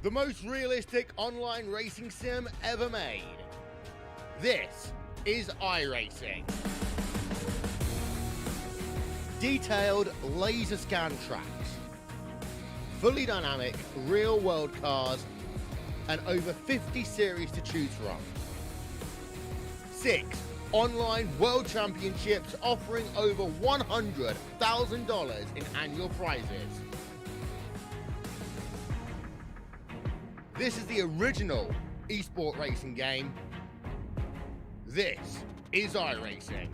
the most realistic online racing sim ever made. This is iRacing. Detailed laser scan tracks, fully dynamic real-world cars, and over 50 series to choose from. 6 online world championships offering over $100,000 in annual prizes. This is the original esport racing game. This is iRacing.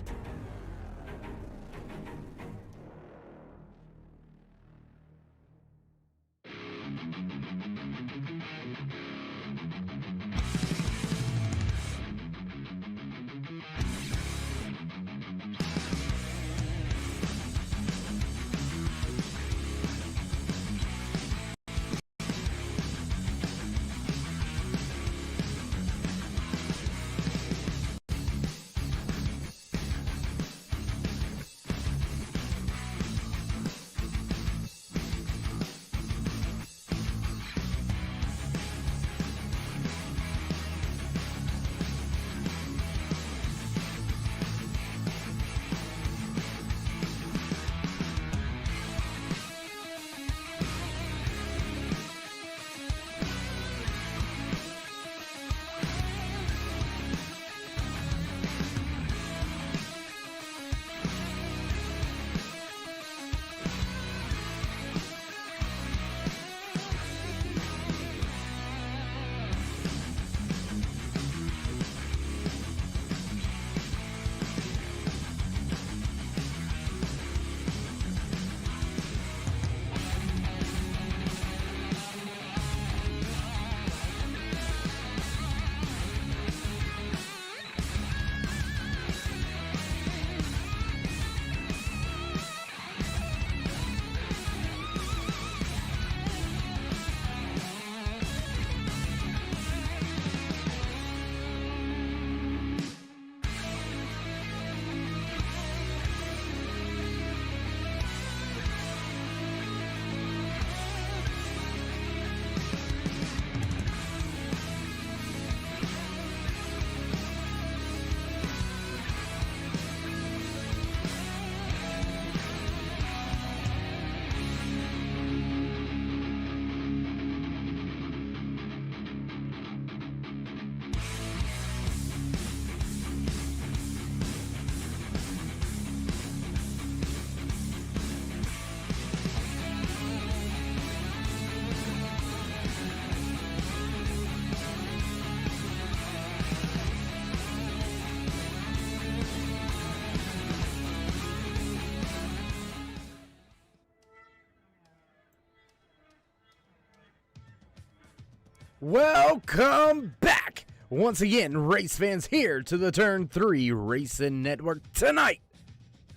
Welcome back once again, race fans, here to the Turn 3 Racing Network. Tonight,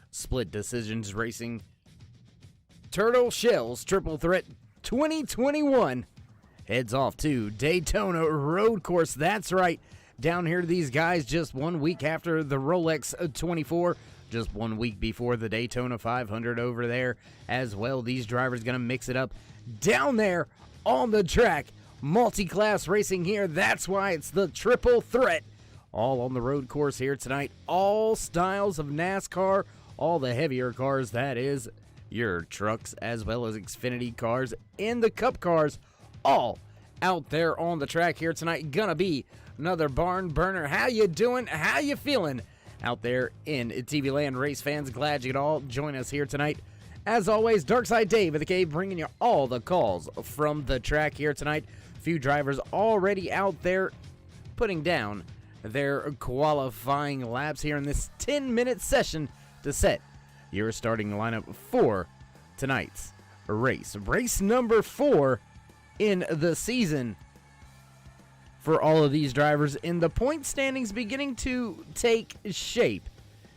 Split Decisions Racing Turtle Shells Triple Threat 2021 heads off to Daytona Road Course. That's right, down here to these guys just 1 week after the Rolex 24, just 1 week before the Daytona 500 over there as well. These drivers going to mix it up down there on the track. Multi-class racing here, that's why it's the Triple Threat. All on the road course here tonight. All styles of NASCAR, all the heavier cars, that is, your trucks as well as Xfinity cars and the Cup cars, all out there on the track here tonight. Gonna be another barn burner. How you doing? How you feeling out there in TV land, race fans? Glad you could all join us here tonight. As always, Darkside Dave at the Cave bringing you all the calls from the track here tonight. Few drivers already out there putting down their qualifying laps here in this 10-minute session to set your starting lineup for tonight's race. Race number 4 in the season for all of these drivers, and the point standings beginning to take shape.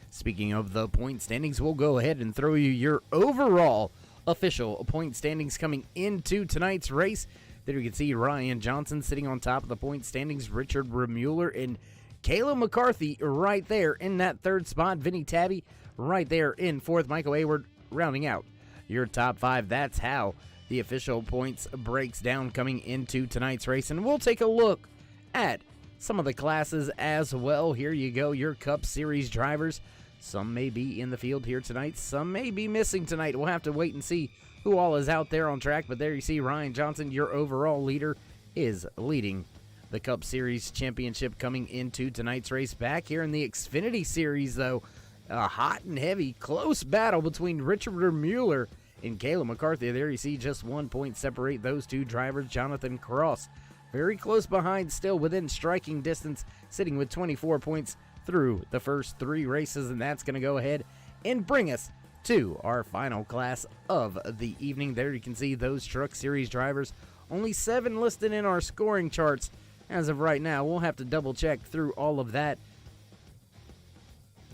Speaking of the point standings, we'll go ahead and throw you your overall official point standings coming into tonight's race. There you can see Ryan Johnson sitting on top of the point standings, Richard Remuller and Caleb McCarthy right there in that third spot, Vinny Tabby right there in fourth, Michael Hayward rounding out your top 5. That's how the official points breaks down coming into tonight's race, and we'll take a look at some of the classes as well. Here you go, your Cup Series drivers. Some may be in the field here tonight, some may be missing tonight. We'll have to wait and see who all is out there on track, but there you see Ryan Johnson, your overall leader, is leading the Cup Series championship coming into tonight's race. Back here in the Xfinity Series, though, a hot and heavy, close battle between Richard Mueller and Caleb McCarthy. There you see just 1 point separate those two drivers. Jonathan Cross very close behind, still within striking distance, sitting with 24 points through the first 3 races, and that's going to go ahead and bring us to our final class of the evening. There you can see those Truck Series drivers. Only 7 listed in our scoring charts as of right now. We'll have to double check through all of that.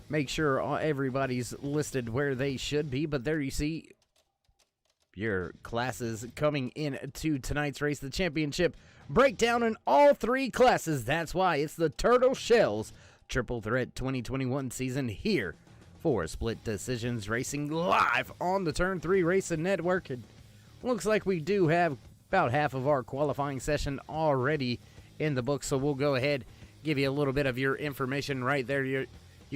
Make sure everybody's listed where they should be, but there you see your classes coming into tonight's race. The championship breakdown in all 3 classes. That's why it's the Turtle Shells Triple Threat 2021 season here for Split Decisions Racing live on the Turn 3 Racing Network. It looks like we do have about half of our qualifying session already in the book, so we'll go ahead, give you a little bit of your information right there. You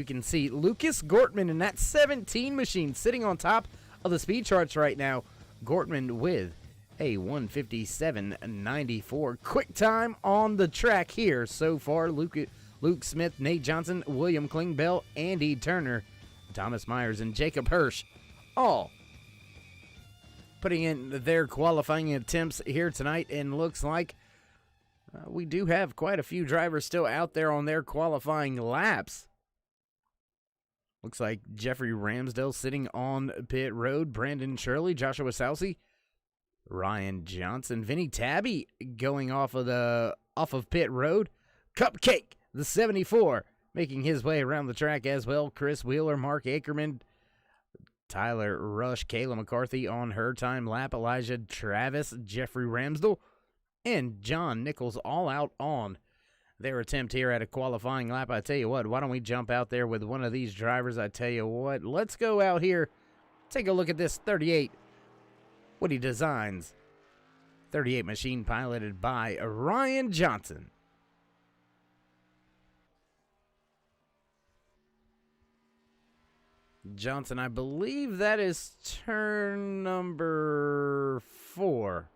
can see Lucas Gortman in that 17 machine sitting on top of the speed charts right now. Gortman with a 157.94 quick time on the track here so far. Luke Smith, Nate Johnson, William Klingbeil, Andy Turner, Thomas Myers, and Jacob Hirsch all putting in their qualifying attempts here tonight, and looks like we do have quite a few drivers still out there on their qualifying laps. Looks like Jeffrey Ramsdale sitting on pit road, Brandon Shirley, Joshua Sousey, Ryan Johnson, Vinny Tabby going off of pit road, Cupcake, the 74, making his way around the track as well, Chris Wheeler, Mark Ackerman, Tyler Rush, Kayla McCarthy on her time lap, Elijah Travis, Jeffrey Ramsdale, and John Nichols all out on their attempt here at a qualifying lap. I tell you what, why don't we jump out there with one of these drivers? I tell you what, let's go out here, take a look at this 38 Woody Designs 38 machine piloted by Ryan Johnson. Johnson, I believe that is turn number 4.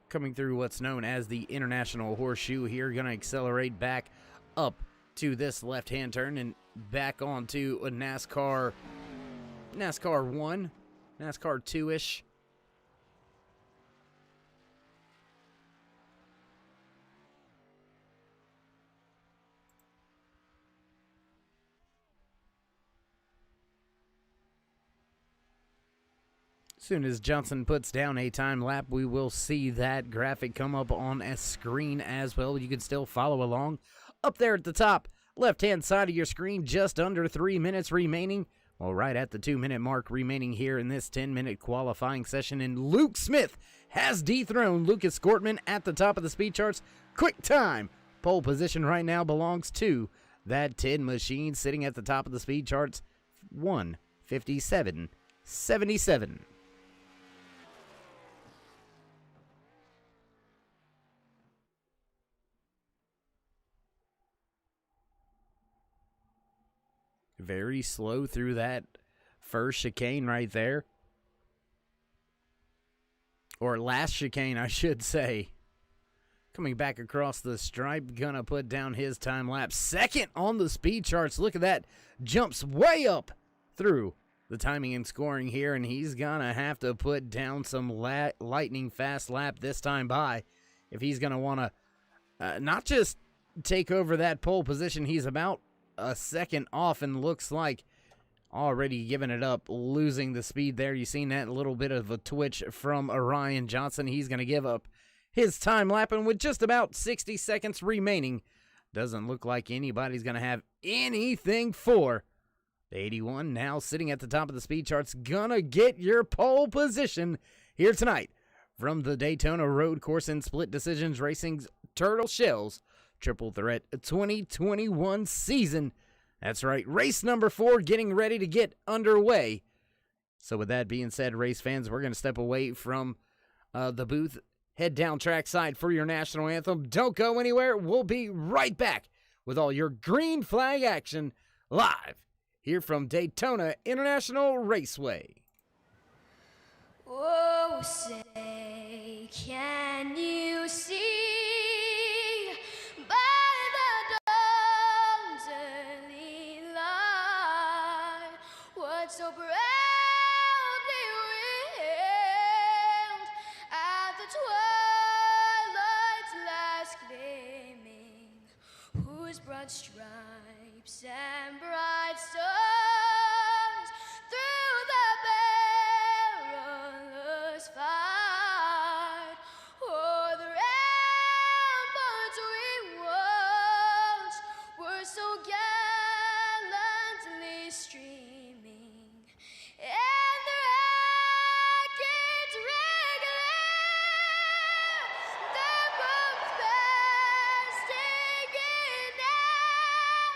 Coming through what's known as the International Horseshoe here. Going to accelerate back up to this left-hand turn and back onto a NASCAR 1, NASCAR 2-ish. Soon as Johnson puts down a time lap, we will see that graphic come up on a screen as well. You can still follow along. Up there at the top, left-hand side of your screen, just under 3 minutes remaining. Well, right at the 2-minute mark remaining here in this 10-minute qualifying session. And Luke Smith has dethroned Lucas Gortman at the top of the speed charts. Quick time. Pole position right now belongs to that 10 machine sitting at the top of the speed charts. 1:57.77. Very slow through that first chicane right there. Or last chicane, I should say. Coming back across the stripe, gonna put down his time lapse. Second on the speed charts. Look at that. Jumps way up through the timing and scoring here, and he's gonna have to put down some lightning fast lap this time by if he's gonna want to not just take over that pole position. He's about a second off and looks like already giving it up, losing the speed there. You seen that little bit of a twitch from Ryan Johnson. He's going to give up his time lap, and with just about 60 seconds remaining, doesn't look like anybody's going to have anything for the 81. Now sitting at the top of the speed charts, gonna get your pole position here tonight from the Daytona Road Course and Split Decisions Racing's Turtle Shells Triple Threat 2021 season. That's right, race number 4 getting ready to get underway. So with that being said, race fans, we're going to step away from the booth. Head down trackside for your national anthem. Don't go anywhere. We'll be right back with all your green flag action live here from Daytona International Raceway. Oh, say, can you see by the dawn's early light what so proudly wailed at the twilight's last gleaming, whose broad stripes and bright stars through the perilous fight o'er the ramparts we watched were so gallantly streaming, and the rockets regular the bombs bursting in air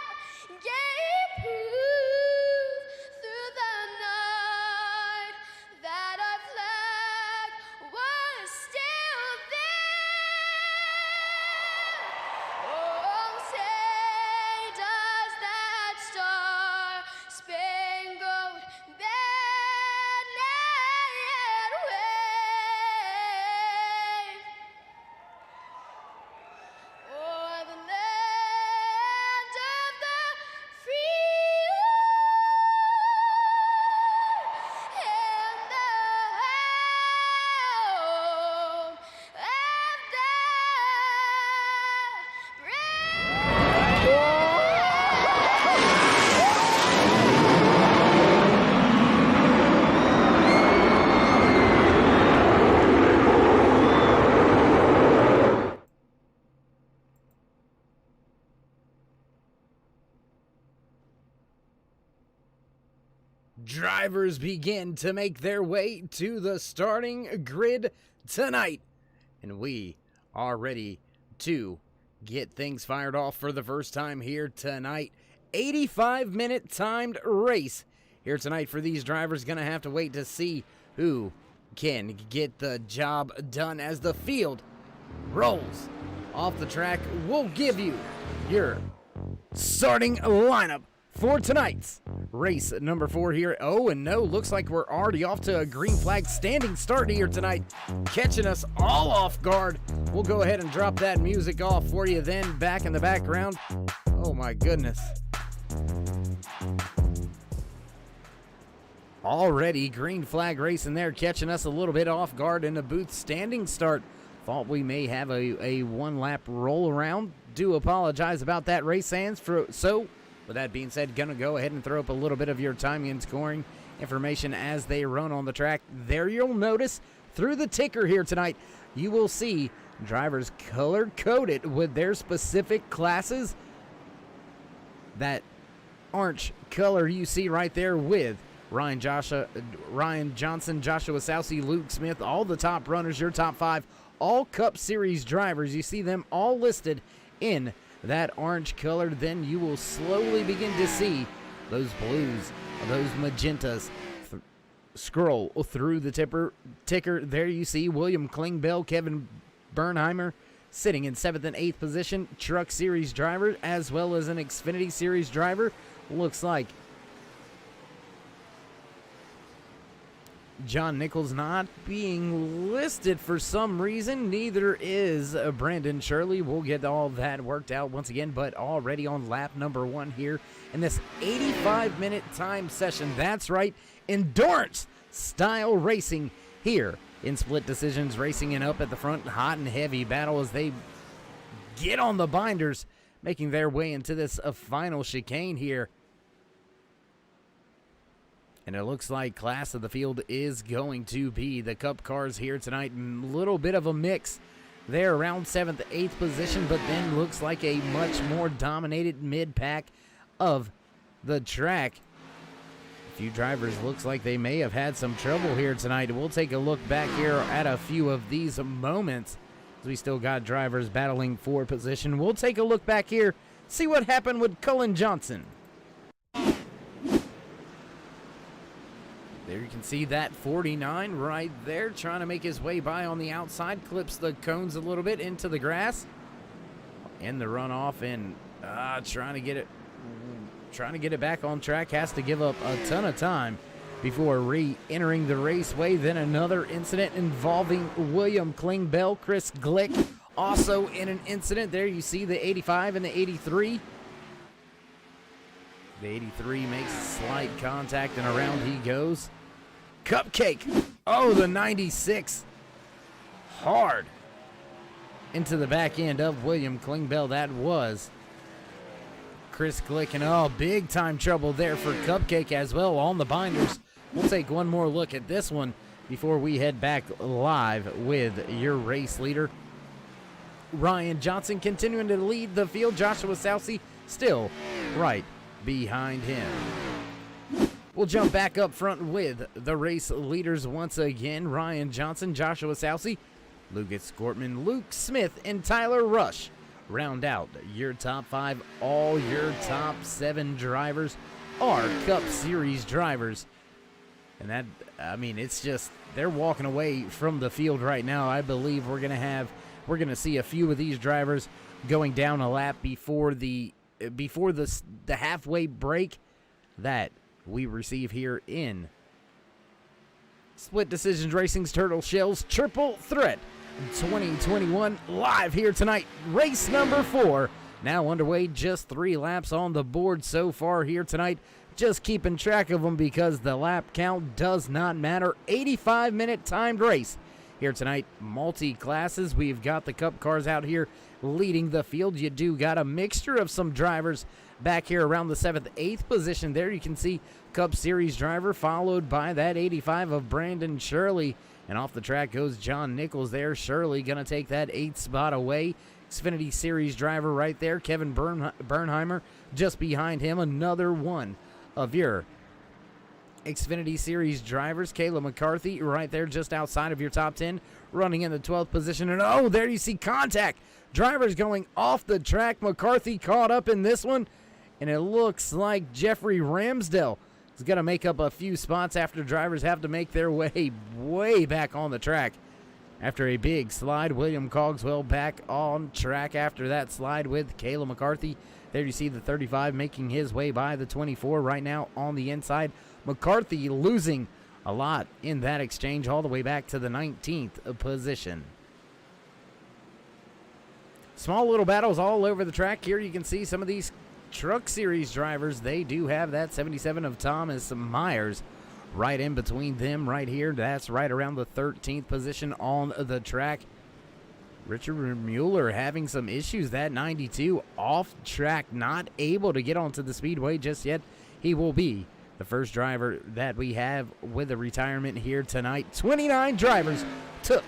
gave proof through the night that our flag was still there. Oh, say does that star-spangled banner yet wave o'er the land of the free and the home of the Drivers begin to make their way to the starting grid tonight, and we are ready to get things fired off for the first time here tonight. 85-minute timed race here tonight for these drivers. Gonna have to wait to see who can get the job done as the field rolls off the track. We'll give you your starting lineup for tonight's race number 4 here. Oh, and no, looks like we're already off to a green flag standing start here tonight, catching us all off guard. We'll go ahead and drop that music off for you then, back in the background. Oh my goodness. Already green flag racing there, catching us a little bit off guard in the booth standing start. Thought we may have a one-lap roll around. Do apologize about that, race fans. So, with that being said, gonna go ahead and throw up a little bit of your timing and scoring information as they run on the track. There you'll notice through the ticker here tonight, you will see drivers color-coded with their specific classes. That orange color you see right there with Ryan Johnson, Joshua Sousey, Luke Smith, all the top runners, your top 5, all Cup Series drivers. You see them all listed in that orange color. Then you will slowly begin to see those blues, those magentas scroll through the ticker. There you see William Klingbeil, Kevin Bernheimer sitting in 7th and 8th position, Truck Series driver, as well as an Xfinity Series driver. Looks like John Nichols not being listed for some reason. Neither is Brandon Shirley. We'll get all that worked out once again, but already on lap number 1 here in this 85-minute time session. That's right, endurance style racing here in Split Decisions Racing, and up at the front, hot and heavy battle as they get on the binders, making their way into this final chicane here. And it looks like class of the field is going to be the Cup cars here tonight. A little bit of a mix there around 7th, 8th position, but then looks like a much more dominated mid-pack of the track. A few drivers looks like they may have had some trouble here tonight. We'll take a look back here at a few of these moments as we still got drivers battling for position. We'll take a look back here, see what happened with Cullen Johnson. There you can see that 49 right there, trying to make his way by on the outside, clips the cones a little bit into the grass. In the runoff and trying to get it back on track, has to give up a ton of time before re-entering the raceway. Then another incident involving William Klingbeil, Chris Glick also in an incident. There you see the 85 and the 83. The 83 makes slight contact and around he goes. Cupcake, oh, the 96, hard into the back end of William Klingbeil. That was Chris Glick, and big time trouble there for Cupcake as well on the binders. We'll take one more look at this one before we head back live with your race leader. Ryan Johnson continuing to lead the field. Joshua Sousey still right behind him. We'll jump back up front with the race leaders once again. Ryan Johnson, Joshua Sousey, Lucas Gortman, Luke Smith, and Tyler Rush round out your top 5. All your top 7 drivers are Cup Series drivers. And that, I mean, it's just, they're walking away from the field right now. I believe we're going to see a few of these drivers going down a lap before the halfway break that we receive here in Split Decisions Racing's Turtle Shells Triple Threat 2021, live here tonight. Race number 4 now underway, just 3 laps on the board so far here tonight. Just keeping track of them because the lap count does not matter. 85-minute timed race here tonight. Multi-classes. We've got the Cup cars out here leading the field. You do got a mixture of some drivers back here around the 7th, 8th position. There you can see Cup Series driver followed by that 85 of Brandon Shirley. And off the track goes John Nichols there. Shirley going to take that 8th spot away. Xfinity Series driver right there. Kevin Bernheimer just behind him. Another one of your Xfinity Series drivers. Kayla McCarthy right there just outside of your top 10. Running in the 12th position. And there you see contact. Drivers going off the track. McCarthy caught up in this one. And it looks like Jeffrey Ramsdell is going to make up a few spots after drivers have to make their way back on the track. After a big slide, William Cogswell back on track after that slide with Kayla McCarthy. There you see the 35 making his way by the 24 right now on the inside. McCarthy losing a lot in that exchange all the way back to the 19th position. Small little battles all over the track. Here you can see some of these Truck Series drivers. They do have that 77 of Thomas Myers right in between them right here. That's right around the 13th position on the track. Richard Mueller having some issues. That 92 off track, not able to get onto the speedway just yet. He will be the first driver that we have with a retirement here tonight. 29 drivers took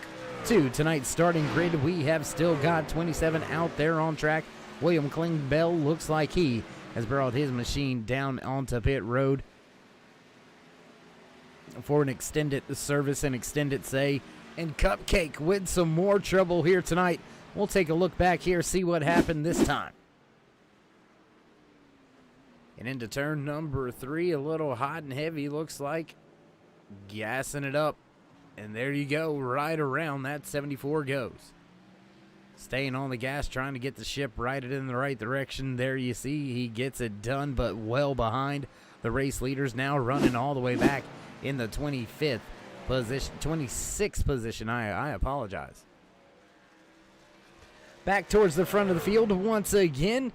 to tonight's starting grid. We have still got 27 out there on track. William Klingbeil looks like he has brought his machine down onto pit road for an extended service and extended stay. And Cupcake with some more trouble here tonight. We'll take a look back here, see what happened this time. And into turn number 3, a little hot and heavy, looks like. Gassing it up. And there you go, right around that 74 goes. Staying on the gas, trying to get the ship righted in the right direction. There you see he gets it done, but well behind the race leaders. Now running all the way back in the 25th position, 26th position. I apologize. Back towards the front of the field once again.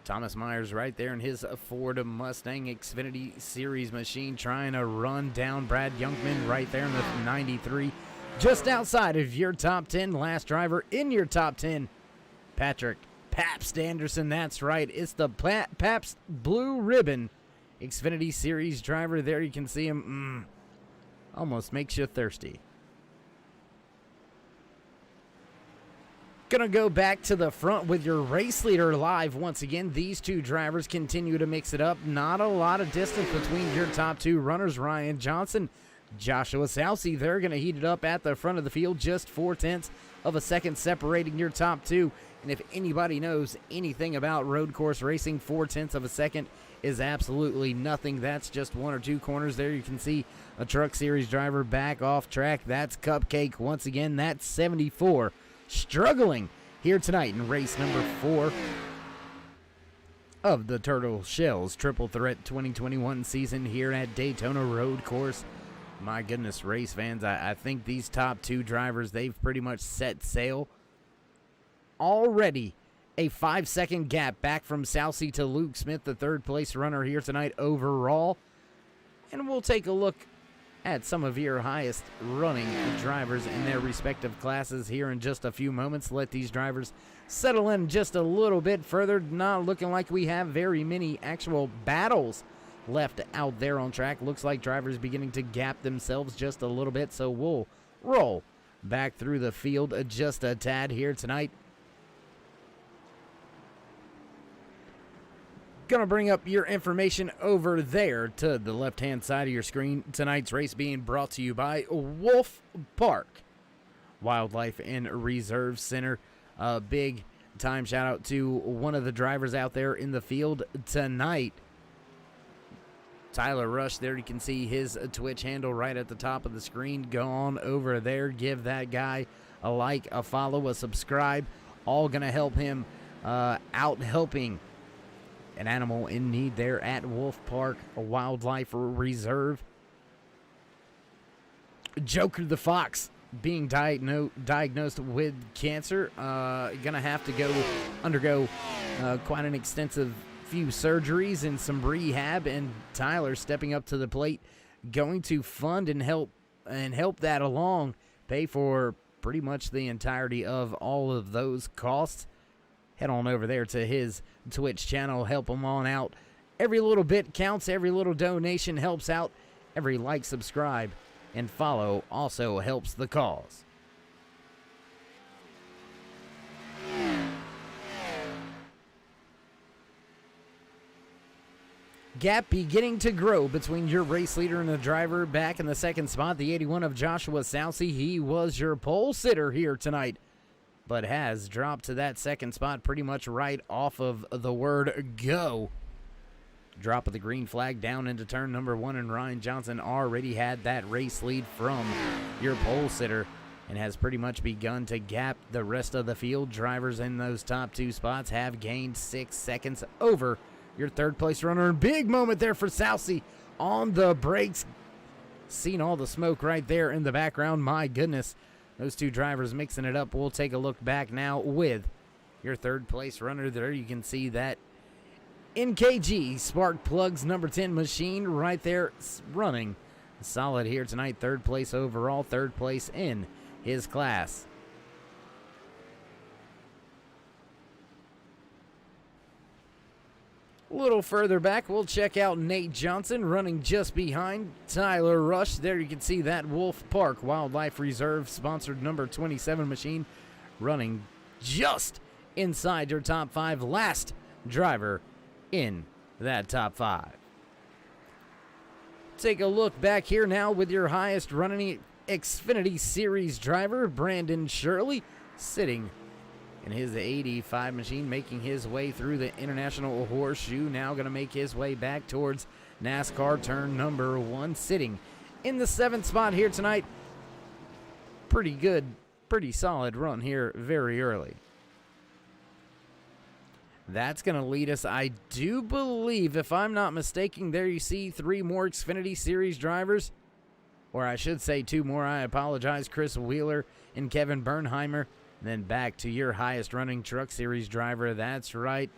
Thomas Myers right there in his Ford Mustang Xfinity Series machine, trying to run down Brad Youngman right there in the 93. Just outside of your top 10, last driver in your top 10, Patrick Pabst Anderson. That's right, it's the Pabst Blue Ribbon Xfinity Series driver. There you can see him. Almost makes you thirsty. Gonna go back to the front with your race leader live once again. These two drivers continue to mix it up. Not a lot of distance between your top 2 runners. Ryan Johnson, Joshua Sousey, they're going to heat it up at the front of the field. Just 0.4 of a second separating your top 2. And if anybody knows anything about road course racing, 0.4 of a second is absolutely nothing. That's just 1 or 2 corners. There you can see a Truck Series driver back off track. That's Cupcake once again. That's 74. Struggling here tonight in race number 4 of the Turtle Shells Triple Threat 2021 season here at Daytona Road Course. My goodness, race fans, I think these top 2 drivers, they've pretty much set sail. Already a 5-second gap back from Southsea to Luke Smith, the 3rd place runner here tonight overall. And we'll take a look at some of your highest running drivers in their respective classes here in just a few moments. Let these drivers settle in just a little bit further. Not looking like we have very many actual battles left out there on track. Looks like drivers beginning to gap themselves just a little bit, so we'll roll back through the field just a tad here tonight. Gonna bring up your information over there to the left-hand side of your screen. Tonight's race being brought to you by Wolf Park Wildlife and Reserve Center. A big time shout out to one of the drivers out there in the field tonight, Tyler Rush. There you can see his Twitch handle right at the top of the screen. Go on over there, give that guy a like, a follow, a subscribe. All gonna help him out helping an animal in need there at Wolf Park Wildlife Reserve. Joker the Fox being diagnosed with cancer. Gonna have to undergo quite an extensive few surgeries and some rehab, and Tyler stepping up to the plate, going to fund and help that along, pay for pretty much the entirety of all of those costs. Head on over there to his Twitch channel, help him on out. Every little bit counts, every little donation helps out, every like, subscribe, and follow also helps the cause. Gap beginning to grow between your race leader and the driver. Back in the 2nd spot, the 81 of Joshua Southsea. He was your pole sitter here tonight, but has dropped to that 2nd spot pretty much right off of the word go. Drop of the green flag down into turn number 1, and Ryan Johnson already had that race lead from your pole sitter and has pretty much begun to gap the rest of the field. Drivers in those top 2 spots have gained 6 seconds over your 3rd place runner. And big moment there for Southsea on the brakes. Seen all the smoke right there in the background. My goodness, those 2 drivers mixing it up. We'll take a look back now with your 3rd place runner. There you can see that NKG Spark Plugs number 10 machine right there running solid here tonight. 3rd place overall, 3rd place in his class. A little further back, we'll check out Nate Johnson running just behind Tyler Rush. There you can see that Wolf Park Wildlife Reserve sponsored number 27 machine running just inside your top 5. Last driver in that top 5. Take a look back here now with your highest running Xfinity Series driver, Brandon Shirley, sitting in his 85 machine, making his way through the International Horseshoe. Now going to make his way back towards NASCAR turn number 1, sitting in the 7th spot here tonight. Pretty good, pretty solid run here very early. That's going to lead us, I do believe, if I'm not mistaken, there you see 3 more Xfinity Series drivers. Or I should say 2 more, I apologize. Chris Wheeler and Kevin Bernheimer. Then back to your highest running Truck Series driver. That's right,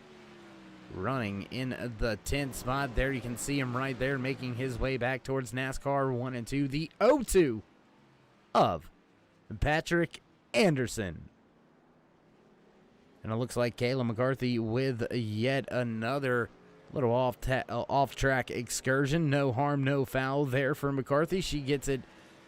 running in the 10th spot. There you can see him right there making his way back towards NASCAR 1 and 2. The 0-2 of Patrick Anderson. And it looks like Kayla McCarthy with yet another little off-track excursion. No harm, no foul there for McCarthy. She gets it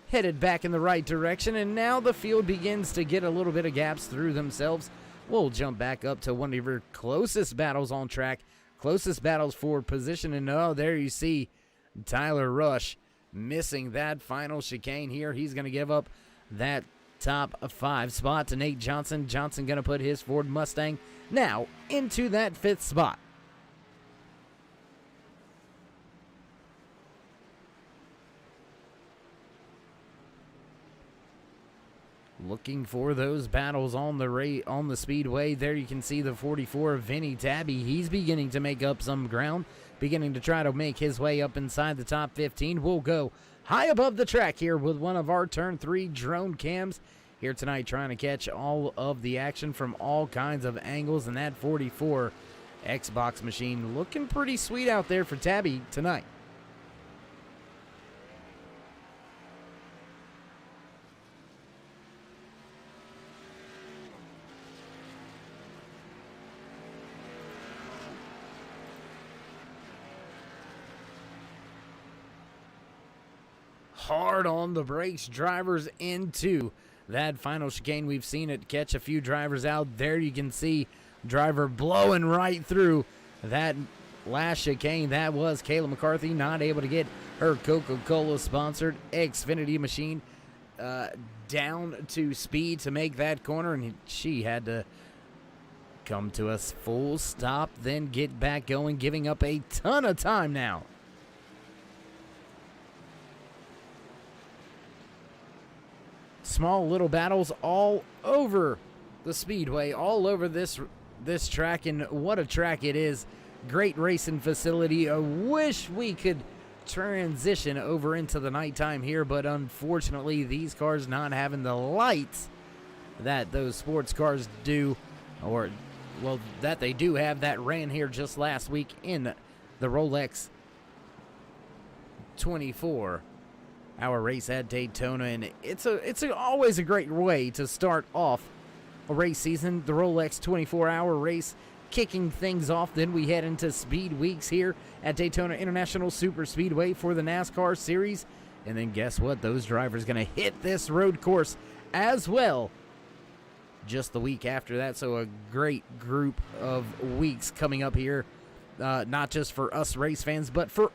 headed back in the right direction, and now the field begins to get a little bit of gaps through themselves. We'll jump back up to one of your closest battles on track, closest battles for position, and oh, there you see Tyler Rush missing that final chicane here. He's going to give up that top 5 spot to Nate Johnson. Johnson going to put his Ford Mustang now into that 5th spot. Looking for those battles on the speedway. There you can see the 44, Vinny Tabby. He's beginning to make up some ground, beginning to try to make his way up inside the top 15. We'll go high above the track here with one of our Turn 3 drone cams here tonight, trying to catch all of the action from all kinds of angles. And that 44 Xbox machine looking pretty sweet out there for Tabby tonight. Hard on the brakes, drivers into that final chicane. We've seen it catch a few drivers out. There you can see driver blowing right through that last chicane. That was Kayla McCarthy, not able to get her Coca-Cola sponsored Xfinity machine down to speed to make that corner, and she had to come to a full stop, then get back going, giving up a ton of time now. Small little battles all over the speedway, all over this track, and what a track it is. Great racing facility. I wish we could transition over into the nighttime here, but unfortunately these cars not having the lights that those sports cars do, or well, that they do have, that ran here just last week in the Rolex 24-hour race at Daytona. And it's always a great way to start off a race season, the Rolex 24-hour race kicking things off. Then we head into speed weeks here at Daytona International Super Speedway for the NASCAR series. And then guess what? Those drivers going to hit this road course as well just the week after that. So a great group of weeks coming up here, not just for us race fans, but for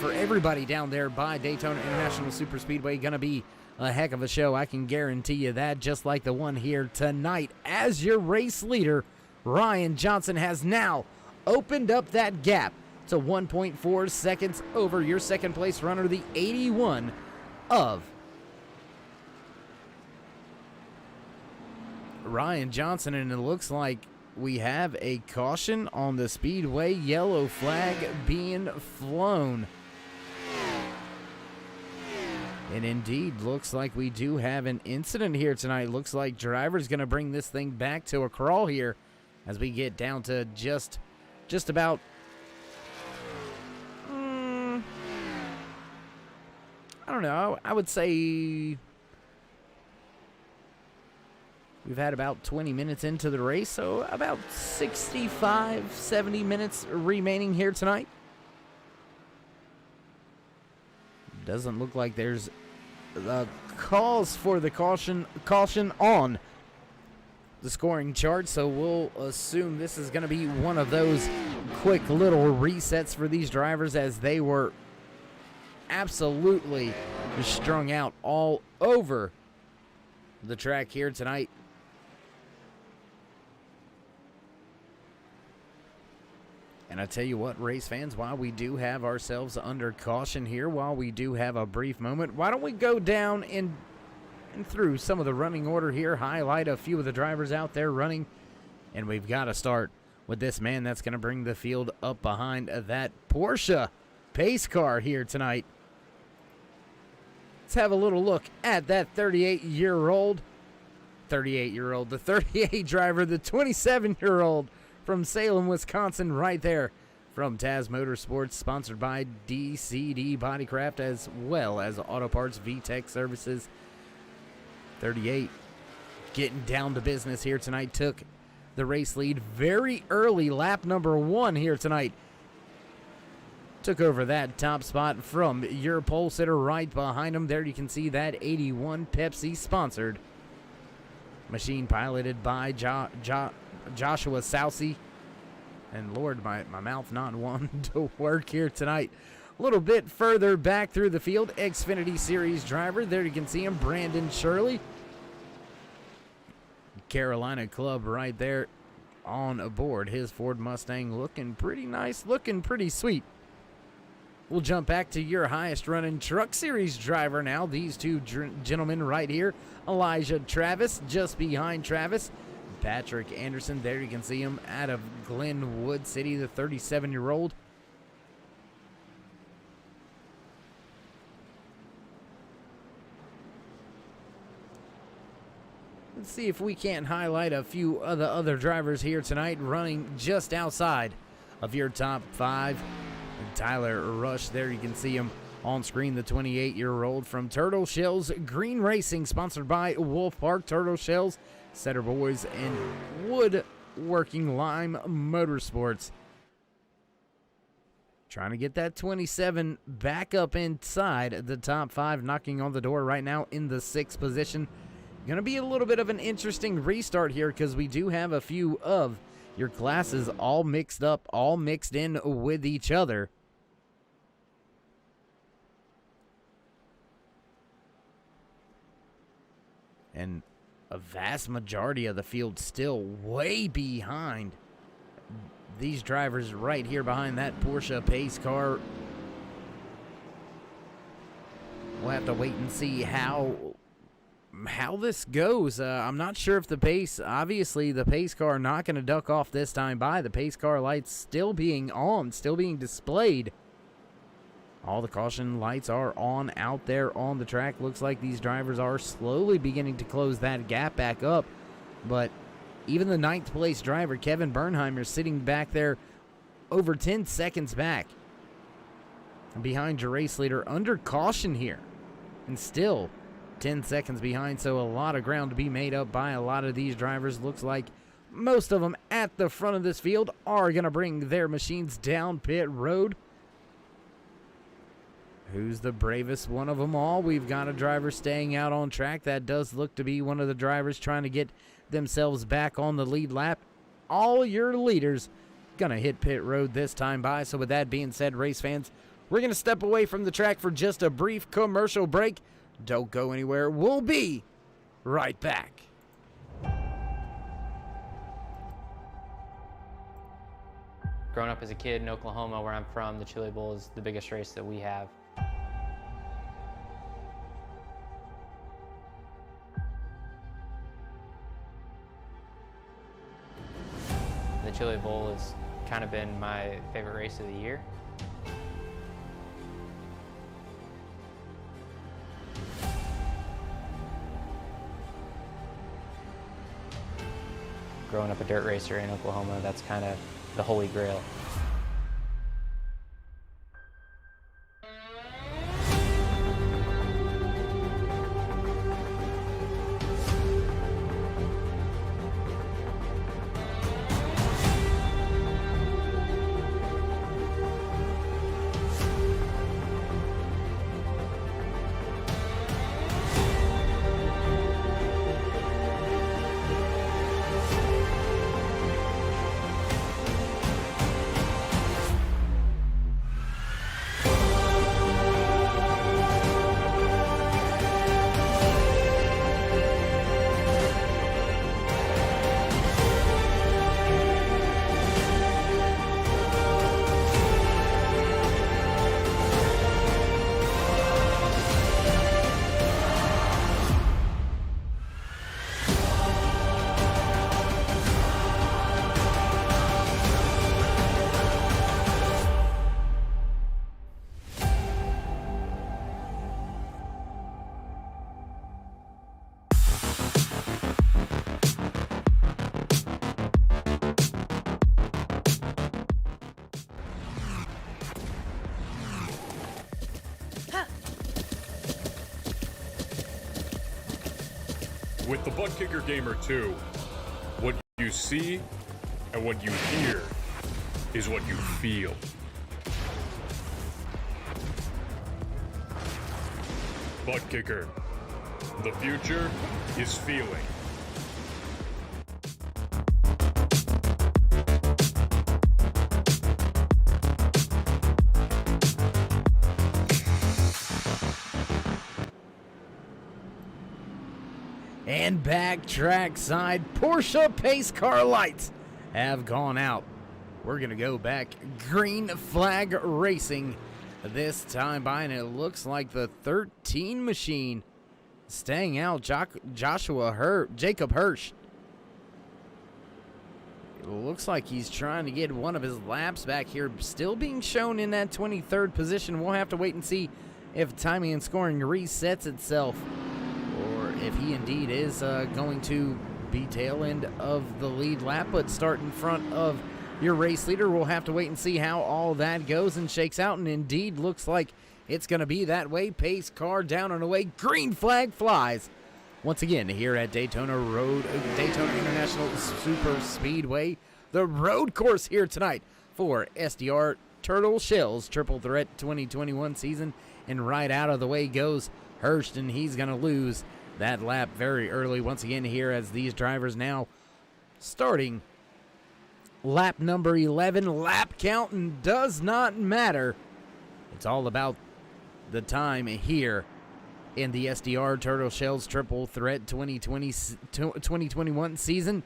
everybody down there by Daytona International Super Speedway. Going to be a heck of a show, I can guarantee you that, just like the one here tonight. As your race leader, Ryan Johnson has now opened up that gap to 1.4 seconds over your second place runner, the 81 of Ryan Johnson. And it looks like we have a caution on the speedway, yellow flag being flown. And indeed, looks like we do have an incident here tonight. Looks like driver's going to bring this thing back to a crawl here as we get down to just about I don't know, I would say we've had about 20 minutes into the race, so about 65, 70 minutes remaining here tonight. Doesn't look like there's calls for the caution on the scoring chart, so we'll assume this is going to be one of those quick little resets for these drivers, as they were absolutely strung out all over the track here tonight. And I tell you what, race fans, while we do have ourselves under caution here, while we do have a brief moment, why don't we go down and through some of the running order here, highlight a few of the drivers out there running. And we've got to start with this man that's going to bring the field up behind that Porsche pace car here tonight. Let's have a little look at that 38-year-old, the 38 driver, the 27-year-old from Salem, Wisconsin, right there from Taz Motorsports, sponsored by DCD Bodycraft as well as Auto Parts VTech Services. 38 getting down to business here tonight, took the race lead very early, lap number 1 here tonight. Took over that top spot from your pole sitter right behind him. There you can see that 81 Pepsi sponsored machine, piloted by Joshua Sousey. And Lord, my mouth not wanting to work here tonight. A little bit further back through the field, Xfinity Series driver. There you can see him, Brandon Shirley. Carolina Club right there on aboard his Ford Mustang, looking pretty nice, looking pretty sweet. We'll jump back to your highest running Truck Series driver now. These two gentlemen right here. Elijah Travis just behind Travis. Patrick Anderson, there you can see him out of Glenwood City, the 37-year-old. Let's see if we can't highlight a few of the other drivers here tonight running just outside of your top 5. Tyler Rush, there you can see him on screen, the 28-year-old from Turtle Shells Green Racing, sponsored by Wolf Park Turtle Shells, Setter Boys, and Woodworking Lime Motorsports. Trying to get that 27 back up inside the top 5, knocking on the door right now in the 6th position. Going to be a little bit of an interesting restart here because we do have a few of your classes all mixed up, all mixed in with each other. And a vast majority of the field still way behind these drivers right here behind that Porsche pace car. We'll have to wait and see how this goes. I'm not sure if the pace, obviously the pace car not going to duck off this time by. The pace car lights still being on, still being displayed. All the caution lights are on out there on the track. Looks like these drivers are slowly beginning to close that gap back up. But even the 9th place driver, Kevin Bernheimer, sitting back there over 10 seconds back behind your race leader under caution here. And still 10 seconds behind, so a lot of ground to be made up by a lot of these drivers. Looks like most of them at the front of this field are going to bring their machines down pit road. Who's the bravest one of them all? We've got a driver staying out on track. That does look to be one of the drivers trying to get themselves back on the lead lap. All your leaders going to hit pit road this time by. So with that being said, race fans, we're going to step away from the track for just a brief commercial break. Don't go anywhere. We'll be right back. Growing up as a kid in Oklahoma, where I'm from, the Chili Bowl is the biggest race that we have. The Chili Bowl has kind of been my favorite race of the year. Growing up a dirt racer in Oklahoma, that's kind of the holy grail. With the Butt Kicker Gamer 2, what you see and what you hear is what you feel. Butt Kicker. The future is feeling. And back track side, Porsche pace car lights have gone out. We're going to go back green flag racing this time by, and it looks like the 13 machine staying out. Jacob Hirsch. It looks like he's trying to get one of his laps back here, still being shown in that 23rd position. We'll have to wait and see if timing and scoring resets itself, or if he indeed is going to be tail end of the lead lap, but start in front of your race leader. We'll have to wait and see how all that goes and shakes out, and indeed looks like it's going to be that way. Pace car down and away. Green flag flies once again here at Daytona International Super Speedway, the road course here tonight for SDR Turtle Shells Triple Threat 2021 season. And right out of the way goes Hurst, and he's going to lose that lap very early once again here as these drivers now starting lap number 11. Lap count does not matter. It's all about the time here in the SDR Turtle Shells Triple Threat 2021 season.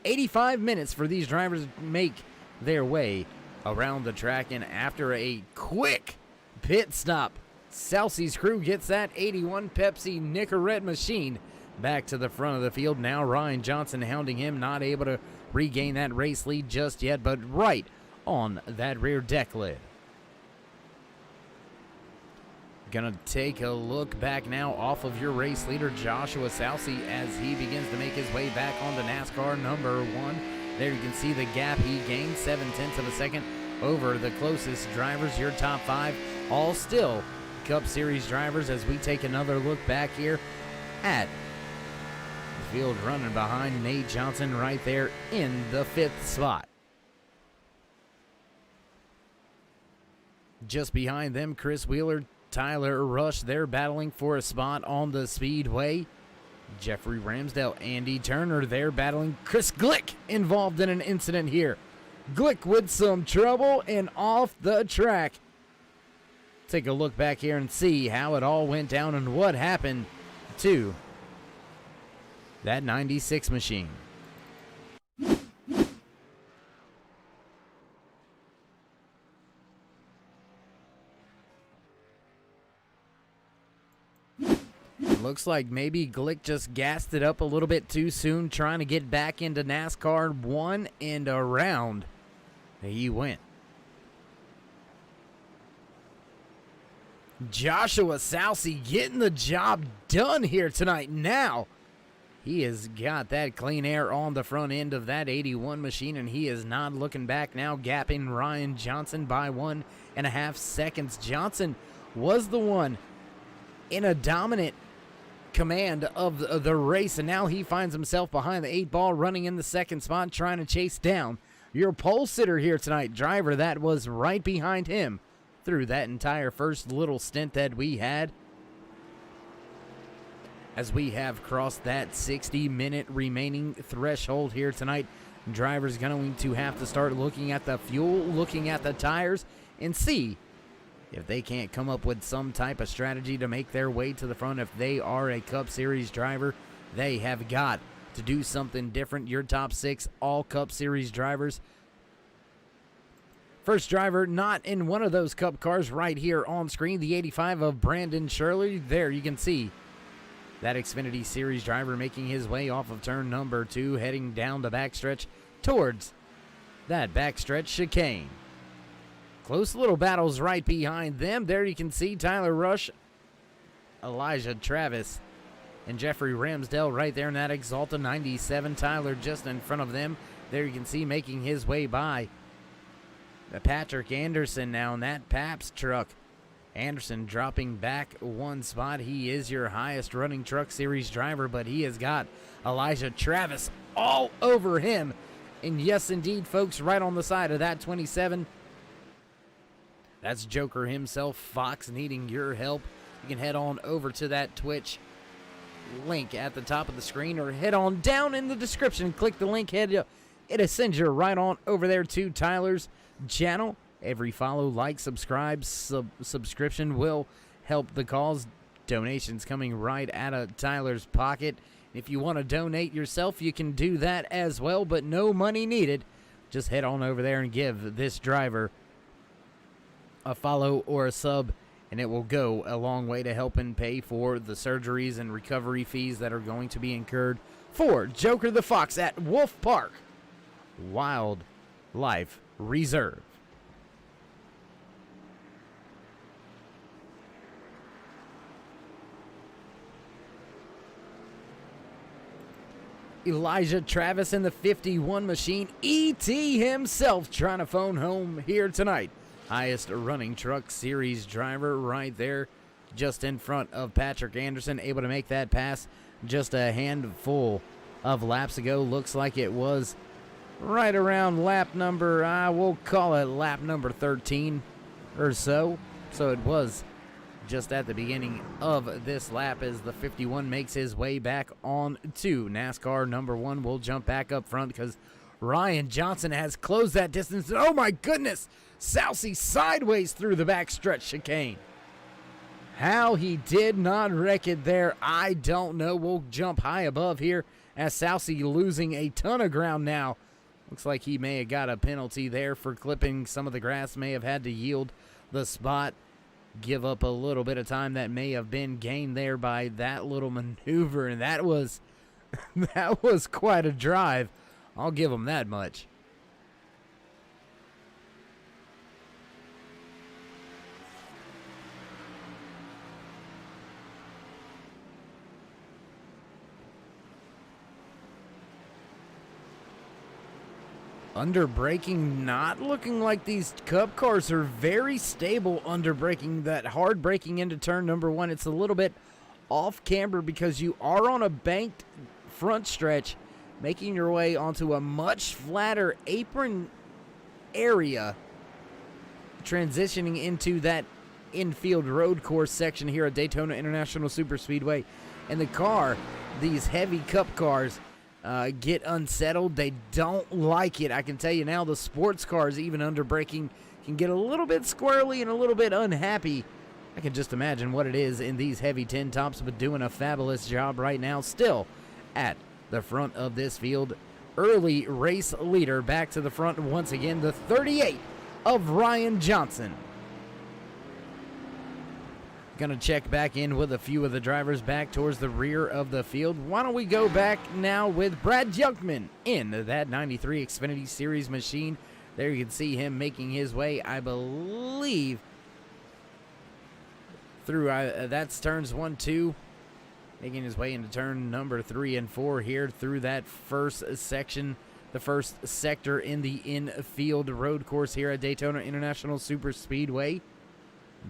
85 minutes for these drivers to make their way around the track, and after a quick pit stop, Salsi's crew gets that 81 Pepsi Nicorette machine back to the front of the field. Now Ryan Johnson hounding him, not able to regain that race lead just yet, but right on that rear deck lid. Gonna take a look back now off of your race leader, Joshua Salsi, as he begins to make his way back onto NASCAR number 1. There you can see the gap he gained, 0.7 of a second over the closest drivers. Your top 5 all still Cup Series drivers, as we take another look back here at the field running behind Nate Johnson right there in the 5th spot. Just behind them, Chris Wheeler, Tyler Rush, they're battling for a spot on the speedway. Jeffrey Ramsdale, Andy Turner, they're battling. Chris Glick involved in an incident here. Glick with some trouble and off the track. Take a look back here and see how it all went down and what happened to that 96 machine. Looks like maybe Glick just gassed it up a little bit too soon, trying to get back into NASCAR 1, and around he went. Joshua Salsi getting the job done here tonight. Now he has got that clean air on the front end of that 81 machine, and he is not looking back now, gapping Ryan Johnson by 1.5 seconds. Johnson was the one in a dominant command of the race, and now he finds himself behind the 8 ball, running in the 2nd spot, trying to chase down your pole sitter here tonight, driver that was right behind him through that entire first little stint that we had, as we have crossed that 60-minute remaining threshold here tonight. Drivers going to have to start looking at the fuel, looking at the tires, and see if they can't come up with some type of strategy to make their way to the front. If they are a Cup Series driver, they have got to do something different. Your top 6 all Cup Series drivers. First driver not in one of those Cup cars right here on screen, the 85 of Brandon Shirley. There you can see that Xfinity Series driver making his way off of turn number 2, heading down the backstretch towards that backstretch chicane. Close little battles right behind them. There you can see Tyler Rush, Elijah Travis, and Jeffrey Ramsdale right there in that Exalta 97. Tyler just in front of them. There you can see making his way by Patrick Anderson now in that Pabst truck. Anderson dropping back 1 spot. He is your highest running Truck Series driver, but he has got Elijah Travis all over him. And yes, indeed, folks, right on the side of that 27. That's Joker himself, Fox, needing your help. You can head on over to that Twitch link at the top of the screen, or head on down in the description. Click the link, it'll send you right on over there to Tyler's channel. Every follow, like, subscribe, subscription will help the cause. Donations coming right out of Tyler's pocket. If you want to donate yourself, you can do that as well, but no money needed. Just head on over there and give this driver a follow or a sub, and it will go a long way to helping pay for the surgeries and recovery fees that are going to be incurred for Joker the Fox at Wolf Park Wildlife Reserve. Elijah Travis in the 51 machine. E.T. himself trying to phone home here tonight. Highest running truck series driver right there just in front of Patrick Anderson. Able to make that pass just a handful of laps ago. Looks like it was right around lap number, we'll call it lap number 13 or so. So it was just at the beginning of this lap as the 51 makes his way back on to NASCAR number 1. We'll jump back up front because Ryan Johnson has closed that distance. Oh my goodness! Sousey sideways through the backstretch chicane. How he did not wreck it there, I don't know. We'll jump high above here as Sousey losing a ton of ground now. Looks like he may have got a penalty there for clipping some of the grass, may have had to yield the spot. Give up a little bit of time that may have been gained there by that little maneuver, and that was that was quite a drive. I'll give him that much. Under braking, not looking like these Cup cars are very stable under braking. That hard braking into turn number 1, it's a little bit off camber because you are on a banked front stretch, making your way onto a much flatter apron area, transitioning into that infield road course section here at Daytona International Superspeedway. And the car, these heavy Cup cars, get unsettled. They don't like it. I can tell you now, the sports cars, even under braking, can get a little bit squirrely and a little bit unhappy. I can just imagine what it is in these heavy 10 tops, but doing a fabulous job right now. Still at the front of this field, early race leader back to the front once again, the 38 of Ryan Johnson. Gonna check back in with a few of the drivers back towards the rear of the field. Why don't we go back now with Brad Junkman in that 93 Xfinity Series machine. There you can see him making his way, I believe, through, that's turns 1, 2, making his way into turn number 3 and 4 here through that first section, the first sector in the infield road course here at Daytona International Superspeedway.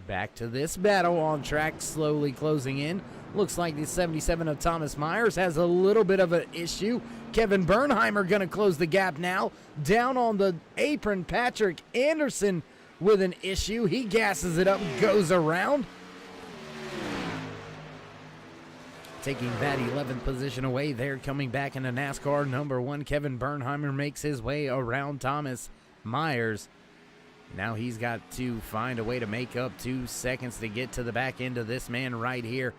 Back to this battle on track, slowly closing in. Looks like the 77 of Thomas Myers has a little bit of an issue. Kevin Bernheimer going to close the gap now. Down on the apron, Patrick Anderson with an issue. He gasses it up, goes around. Taking that 11th position away there, coming back into NASCAR number 1. Kevin Bernheimer makes his way around Thomas Myers. Now he's got to find a way to make up 2 seconds to get to the back end of this man right here.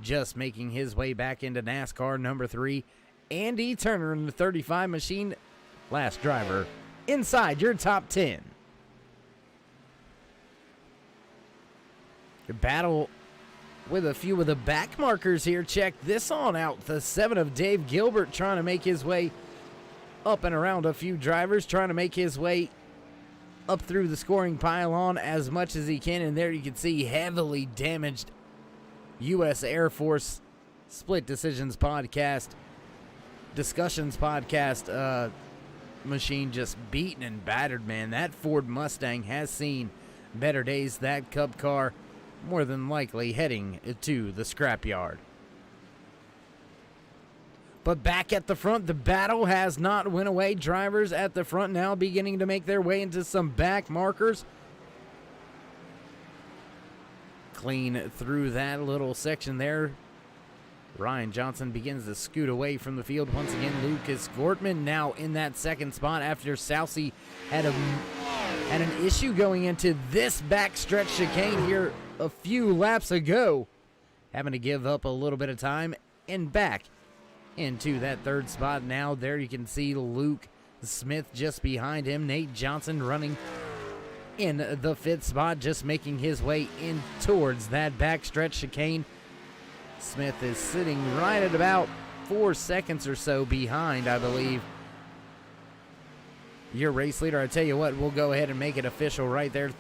Just making his way back into NASCAR number 3. Andy Turner in the 35 machine. Last driver inside your top 10. Your battle with a few of the back markers here. Check this on out. The 7 of Dave Gilbert trying to make his way up and around a few drivers. Trying to make his way up through the scoring pylon as much as he can, and there you can see heavily damaged U.S. Air Force Split Decisions podcast, discussions podcast machine just beaten and battered, man. That Ford Mustang has seen better days. That Cup car more than likely heading to the scrapyard. But back at the front, the battle has not went away. Drivers at the front now beginning to make their way into some back markers. Clean through that little section there. Ryan Johnson begins to scoot away from the field. Once again, Lucas Gortman now in that second spot after Sousey had an issue going into this backstretch chicane here a few laps ago. Having to give up a little bit of time and back into that third spot. Now there you can see Luke Smith just behind him. Nate Johnson running in the fifth spot, just making his way in towards that backstretch chicane. Smith is sitting right at about 4 seconds or so behind, I believe, your race leader. I tell you what, we'll go ahead and make it official right there.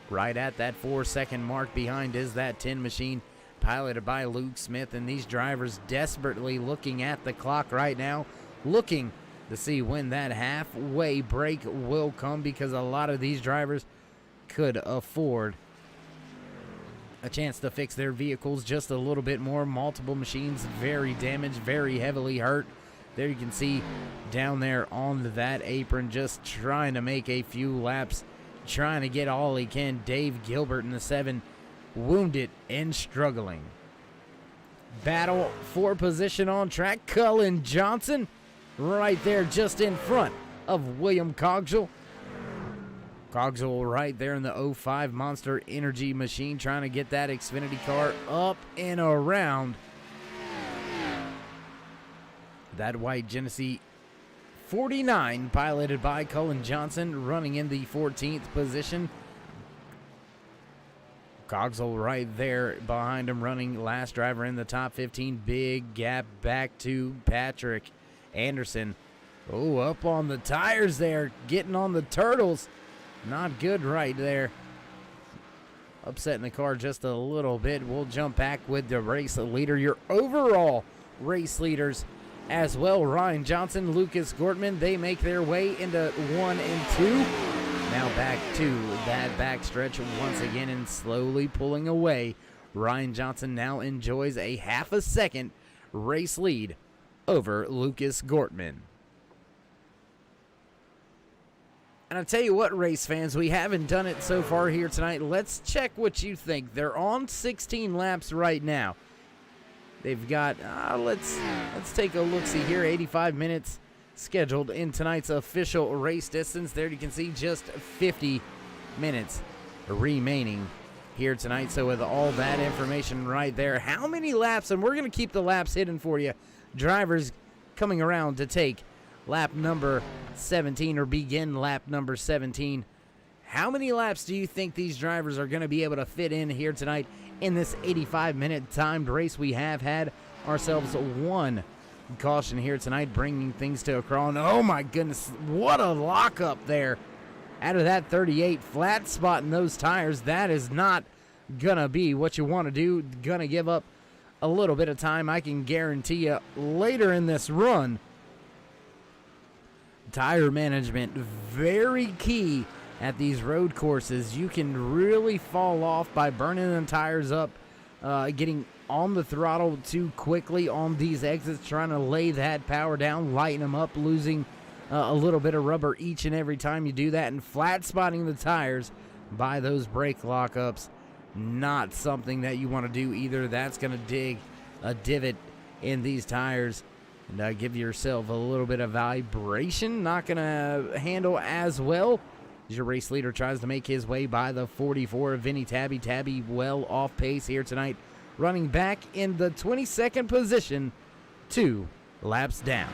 Right at that 4-second mark behind is that 10 machine piloted by Luke Smith. And these drivers desperately looking at the clock right now, looking to see when that halfway break will come, because a lot of these drivers could afford a chance to fix their vehicles just a little bit more. Multiple machines very damaged, very heavily hurt. There you can see down there on that apron, just trying to make a few laps, trying to get all he can. Dave Gilbert in the 7, wounded and struggling. Battle for position on track. Cullen Johnson right there just in front of William Cogswell. Cogswell right there in the 05 Monster Energy machine, trying to get that Xfinity car up and around that white Genesee 49, piloted by Cullen Johnson, running in the 14th position. Cogswell right there behind him, running last driver in the top 15. Big gap back to Patrick Anderson. Oh, up on the tires there, getting on the turtles. Not good right there. Upsetting the car just a little bit. We'll jump back with the race leader, your overall race leaders as well. Ryan Johnson, Lucas Gortman, they make their way into 1 and 2. Now back to that backstretch once again and slowly pulling away. Ryan Johnson now enjoys a half a second race lead over Lucas Gortman. And I tell you what, race fans, we haven't done it so far here tonight. Let's check what you think. They're on 16 laps right now. They've got, let's take a look-see here. 85 minutes scheduled in tonight's official race distance. There you can see just 50 minutes remaining here tonight. So with all that information right there, how many laps, and we're going to keep the laps hidden for you. Drivers coming around to take lap number 17 or begin lap number 17. How many laps do you think these drivers are going to be able to fit in here tonight in this 85-minute timed race? We have had ourselves one caution here tonight, bringing things to a crawl. And oh my goodness, what a lockup there out of that 38. Flat spot in those tires. That is not going to be what you want to do. Going to give up a little bit of time, I can guarantee you, later in this run. Tire management, very key at these road courses. You can really fall off by burning the tires up, getting on the throttle too quickly on these exits, trying to lay that power down, lighten them up, losing a little bit of rubber each and every time you do that, and flat spotting the tires by those brake lockups. Not something that you want to do either. That's going to dig a divot in these tires and give yourself a little bit of vibration. Not going to handle as well as your race leader tries to make his way by the 44. Vinny Tabby. Tabby well off pace here tonight, running back in the 22nd position, 2 laps down.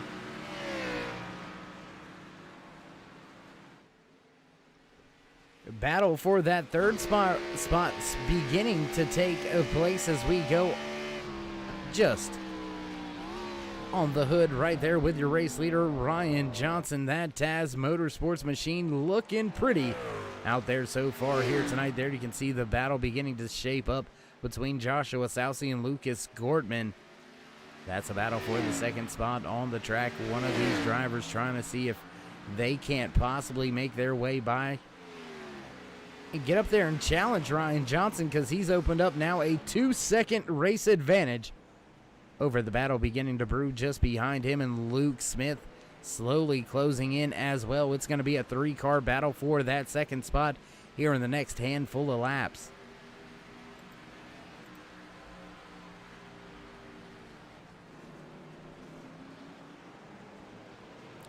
Battle for that third spot's beginning to take place as we go just on the hood right there with your race leader, Ryan Johnson. That Taz Motorsports machine looking pretty out there so far here tonight. There you can see the battle beginning to shape up between Joshua Sousey and Lucas Gortman. That's a battle for the second spot on the track. One of these drivers trying to see if they can't possibly make their way by and get up there and challenge Ryan Johnson, because he's opened up now a 2-second race advantage over the battle beginning to brew just behind him, and Luke Smith slowly closing in as well. It's going to be a 3-car battle for that second spot here in the next handful of laps.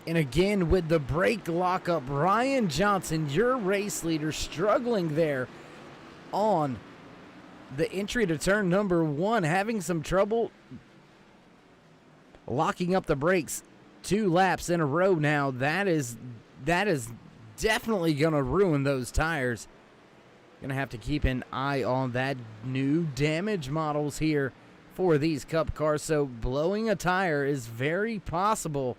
And again, with the brake lockup, Ryan Johnson, your race leader, struggling there on the entry to turn number 1, having some trouble locking up the brakes 2 laps in a row now. That is definitely going to ruin those tires. Going to have to keep an eye on that. New damage models here for these Cup cars, so blowing a tire is very possible.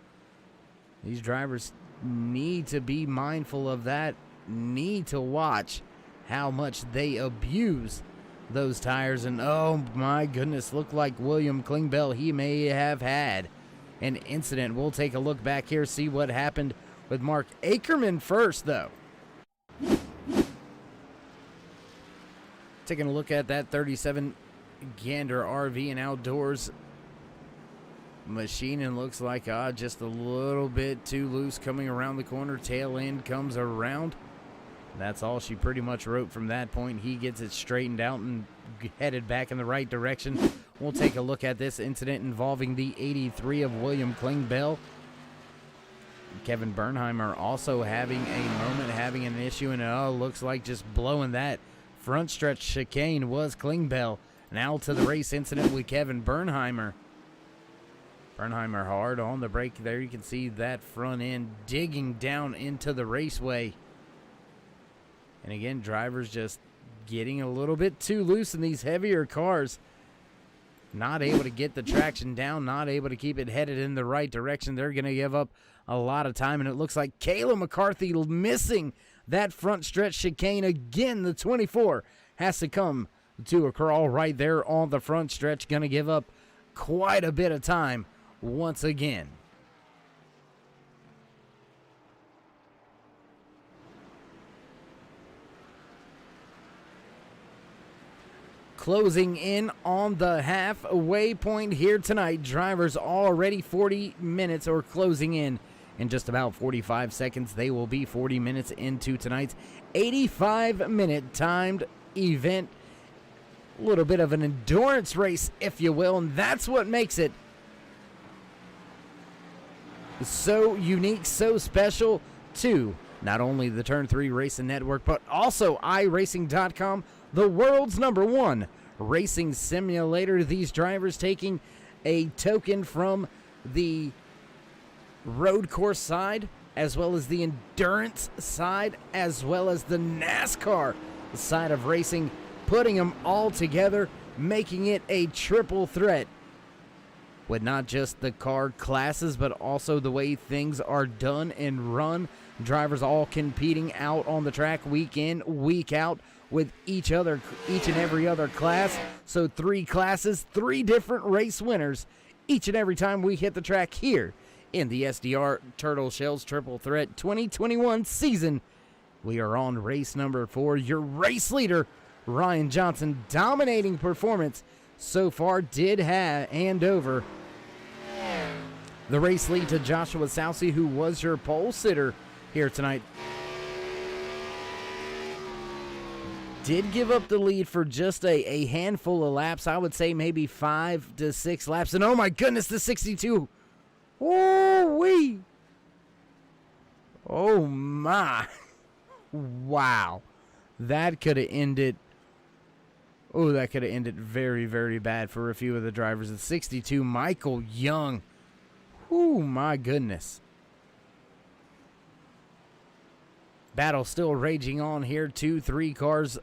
These drivers need to be mindful of that, need to watch how much they abuse those tires. And oh my goodness, look like William Klingbeil, he may have had an incident. We'll take a look back here, see what happened with Mark Ackerman first, though. Taking a look at that 37 Gander RV and Outdoors machine, and looks like just a little bit too loose coming around the corner. Tail end comes around. That's all she pretty much wrote from that point. He gets it straightened out and headed back in the right direction. We'll take a look at this incident involving the 83 of William Klingbeil. Kevin Bernheimer also having a moment, having an issue, and looks like just blowing that front stretch chicane was Klingbeil. Now to the race incident with Kevin Bernheimer. Bernheimer hard on the brake there. You can see that front end digging down into the raceway. And again, drivers just getting a little bit too loose in these heavier cars. Not able to get the traction down, not able to keep it headed in the right direction. They're going to give up a lot of time, and it looks like Kayla McCarthy missing that front stretch chicane again. The 24 has to come to a crawl right there on the front stretch. Going to give up quite a bit of time once again. Closing in on the halfway point here tonight. Drivers already 40 minutes or closing in just about 45 seconds. They will be 40 minutes into tonight's 85-minute timed event. A little bit of an endurance race, if you will, and that's what makes it so unique, so special to not only the Turn 3 Racing Network, but also iRacing.com, the world's #1 racing simulator. These drivers taking a token from the road course side, as well as the endurance side, as well as the NASCAR side of racing, putting them all together, making it a triple threat with not just the car classes, but also the way things are done and run. Drivers all competing out on the track week in, week out with each and every other class. So 3 classes, 3 different race winners each and every time we hit the track here in the SDR Turtle Shells Triple Threat 2021 season. We are on race number 4. Your race leader, Ryan Johnson, dominating performance so far, did hand over the race lead to Joshua Sousey, who was your pole sitter here tonight. Did give up the lead for just a handful of laps. I would say maybe 5 to 6 laps. And oh my goodness, the 62. Oh-wee. Oh my. Wow. That could have ended. Oh, that could have ended very, very bad for a few of the drivers. At 62, Michael Young. Oh my goodness. Battle still raging on here. 2-3 cars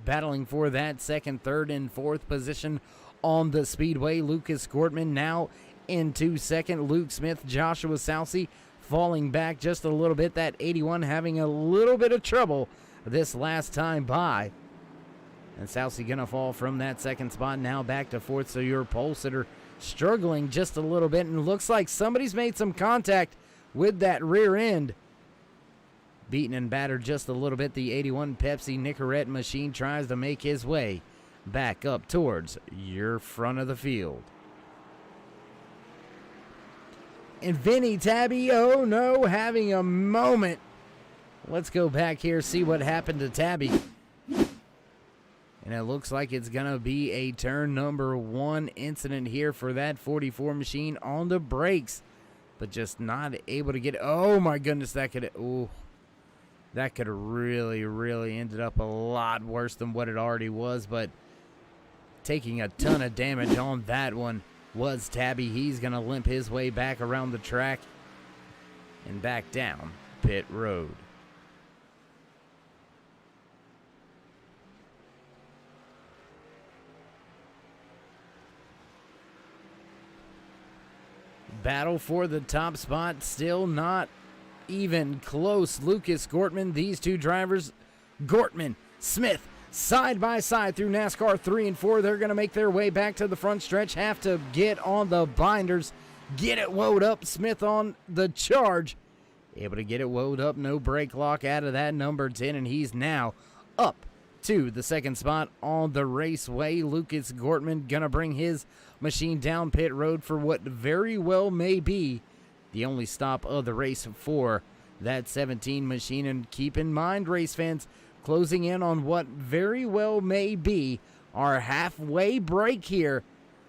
battling for that second, third, and fourth position on the speedway. Lucas Gortman now into second. Luke Smith, Joshua Sousey falling back just a little bit. That 81 having a little bit of trouble this last time by. And Sousey gonna fall from that second spot now back to fourth. So your pole sitter struggling just a little bit, and looks like somebody's made some contact with that rear end. Beaten and battered just a little bit. The 81 Pepsi Nicorette machine tries to make his way back up towards your front of the field. And Vinny Tabby, oh no, having a moment. Let's go back here, see what happened to Tabby. And it looks like it's going to be a turn number 1 incident here for that 44 machine on the brakes. But just not able to get, oh my goodness, that could have really, really ended up a lot worse than what it already was. But taking a ton of damage on that one. was Tabby. He's going to limp his way back around the track and back down pit road. Battle for the top spot, still not even close. Lucas Gortman, these two drivers, Gortman, Smith, side by side through NASCAR 3 and 4. They're going to make their way back to the front stretch, have to get on the binders, get it woed up. Smith on the charge, able to get it woed up, no brake lock out of that number 10, and he's now up to the second spot on the raceway. Lucas Gortman going to bring his machine down pit road for what very well may be the only stop of the race for that 17 machine. And keep in mind, race fans, closing in on what very well may be our halfway break here.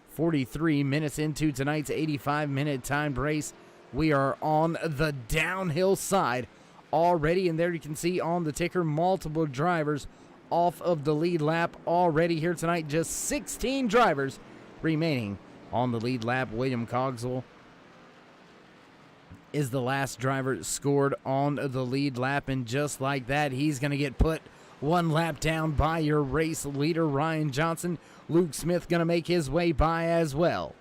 43 minutes into tonight's 85-minute timed race. We are on the downhill side already, and there you can see on the ticker multiple drivers off of the lead lap already here tonight. Just 16 drivers remaining on the lead lap. William Cogswell is the last driver scored on the lead lap, and just like that, he's going to get put one lap down by your race leader, Ryan Johnson. Luke Smith going to make his way by as well.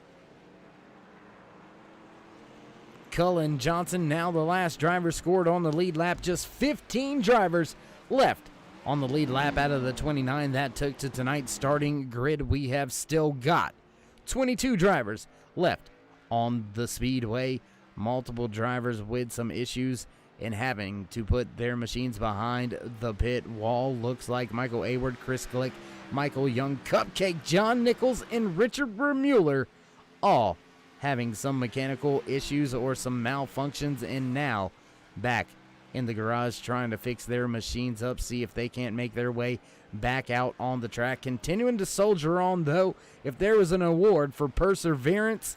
Cullen Johnson, now the last driver scored on the lead lap. Just 15 drivers left on the lead lap out of the 29 that took to tonight's starting grid. We have still got 22 drivers left on the speedway. Multiple drivers with some issues in having to put their machines behind the pit wall. Looks like Michael Ayward, Chris Glick, Michael Young, Cupcake, John Nichols, and Richard Vermueller all having some mechanical issues or some malfunctions, and now back in the garage trying to fix their machines up, see if they can't make their way back out on the track. Continuing to soldier on, though. If there was an award for perseverance,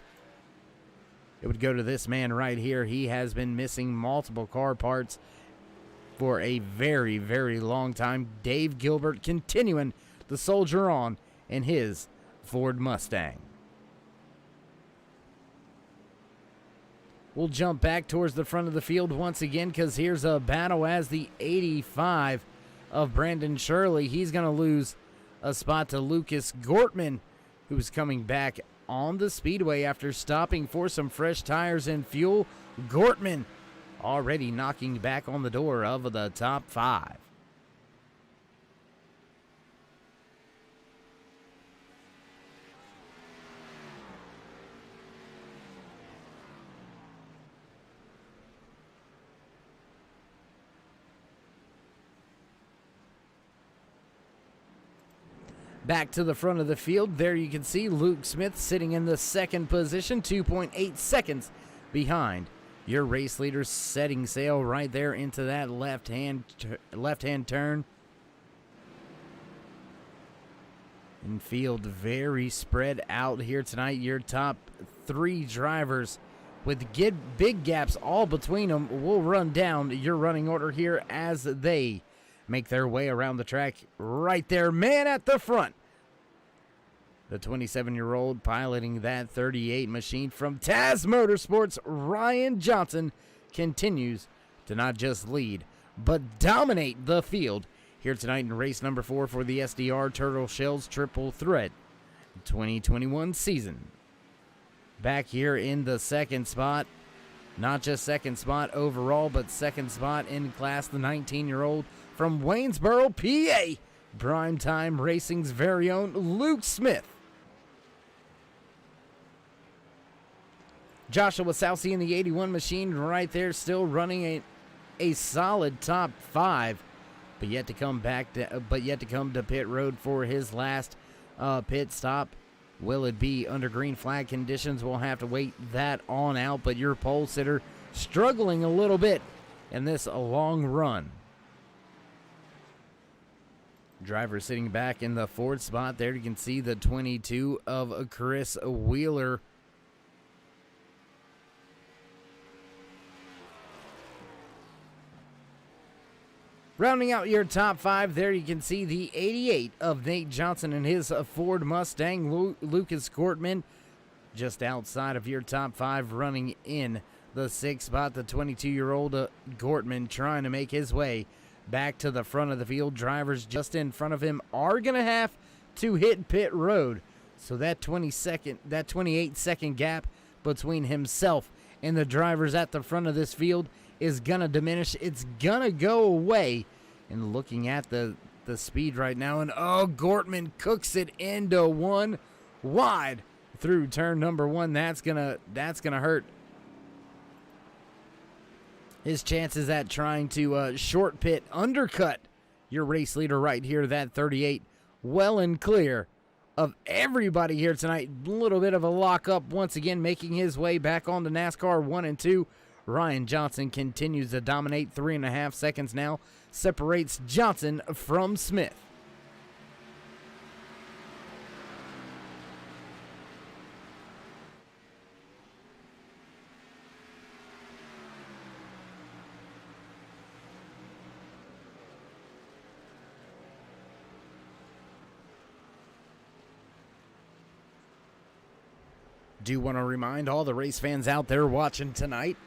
it would go to this man right here. He has been missing multiple car parts for a very, very long time. Dave Gilbert continuing to soldier on in his Ford Mustang. We'll jump back towards the front of the field once again, because here's a battle as the 85 of Brandon Shirley. He's going to lose a spot to Lucas Gortman, who's coming back on the speedway after stopping for some fresh tires and fuel. Gortman already knocking back on the door of the top 5. Back to the front of the field, there you can see Luke Smith sitting in the second position, 2.8 seconds behind your race leader, setting sail right there into that left-hand turn. And field very spread out here tonight. Your top 3 drivers with big gaps all between them. We'll run down your running order here as they make their way around the track. Right there, man at the front, the 27-year-old piloting that 38 machine from Taz Motorsports, Ryan Johnson, continues to not just lead, but dominate the field here tonight in race number 4 for the SDR Turtle Shells Triple Threat 2021 season. Back here in the second spot, not just second spot overall, but second spot in class, the 19-year-old from Waynesboro, PA, Primetime Racing's very own Luke Smith. Joshua Sousey in the 81 machine right there, still running a solid top 5, but yet to come to pit road for his last pit stop. Will it be under green flag conditions? We'll have to wait that on out, but your pole sitter struggling a little bit in this long run. Driver sitting back in the 4th spot. There you can see the 22 of Chris Wheeler. Rounding out your top 5, there you can see the 88 of Nate Johnson and his Ford Mustang. Lucas Gortman just outside of your top 5, running in the 6th spot. The 22-year-old Gortman trying to make his way back to the front of the field. Drivers just in front of him are going to have to hit pit road. So that 28-second gap between himself and the drivers at the front of this field is going to diminish. It's going to go away. And looking at the speed right now, and Gortman cooks it into one wide through turn number 1. That's gonna hurt his chances at trying to short pit, undercut your race leader right here. That 38 well and clear of everybody here tonight. A little bit of a lockup once again, making his way back onto NASCAR 1 and 2. Ryan Johnson continues to dominate. 3.5 seconds now separates Johnson from Smith. Do want to remind all the race fans out there watching tonight,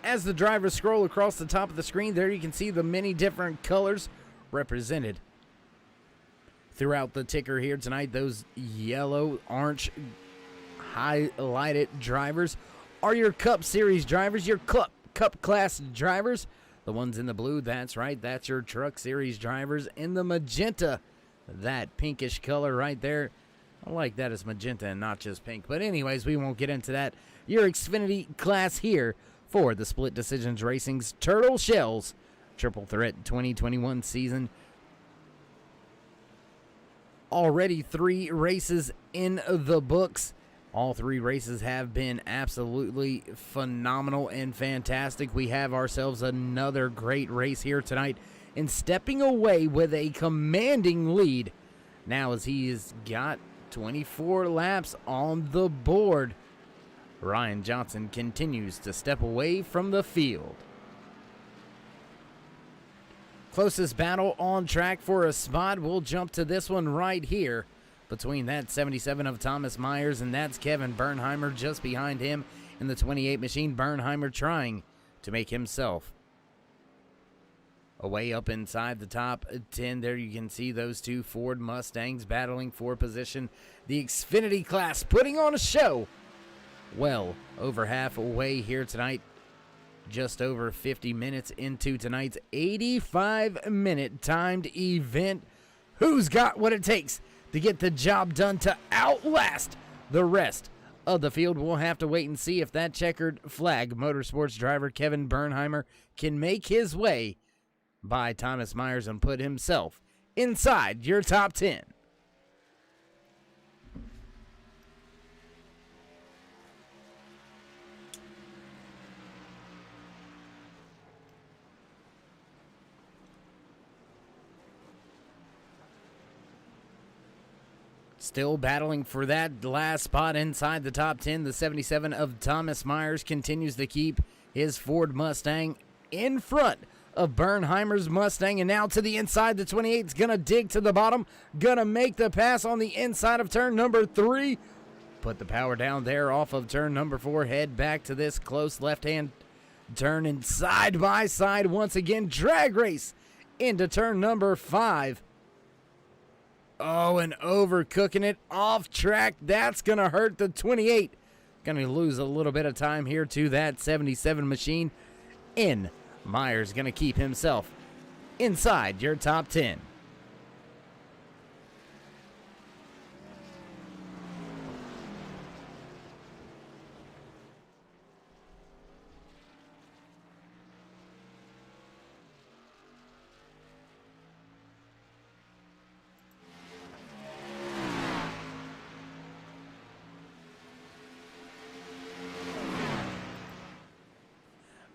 as the drivers scroll across the top of the screen, there you can see the many different colors represented throughout the ticker here tonight. Those yellow, orange, highlighted drivers are your Cup Series drivers, your Cup Class drivers. The ones in the blue, that's right, that's your Truck Series drivers. In the magenta, that pinkish color right there, I like that as magenta and not just pink. But anyways, we won't get into that. Your Xfinity class here for the Split Decisions Racing's Turtle Shells Triple Threat 2021 season. Already 3 races in the books. All 3 races have been absolutely phenomenal and fantastic. We have ourselves another great race here tonight. And stepping away with a commanding lead now, as he has got 24 laps on the board, Ryan Johnson continues to step away from the field. Closest battle on track for a spot. We'll jump to this one right here between that 77 of Thomas Myers, and that's Kevin Bernheimer just behind him in the 28 machine. Bernheimer trying to make himself away up inside the top 10. There you can see those 2 Ford Mustangs battling for position. The Xfinity class putting on a show. Well over halfway here tonight. Just over 50 minutes into tonight's 85-minute timed event. Who's got what it takes to get the job done to outlast the rest of the field? We'll have to wait and see if that checkered flag motorsports driver Kevin Bernheimer can make his way by Thomas Myers and put himself inside your top 10. Still battling for that last spot inside the top 10. The 77 of Thomas Myers continues to keep his Ford Mustang in front of Bernheimer's Mustang. And now to the inside, the 28's going to dig to the bottom. Going to make the pass on the inside of turn number 3. Put the power down there off of turn number 4. Head back to this close left-hand turn, and side by side once again. Drag race into turn number 5. Oh, and overcooking it off track. That's going to hurt the 28. Going to lose a little bit of time here to that 77 machine. In Myers going to keep himself inside your top 10.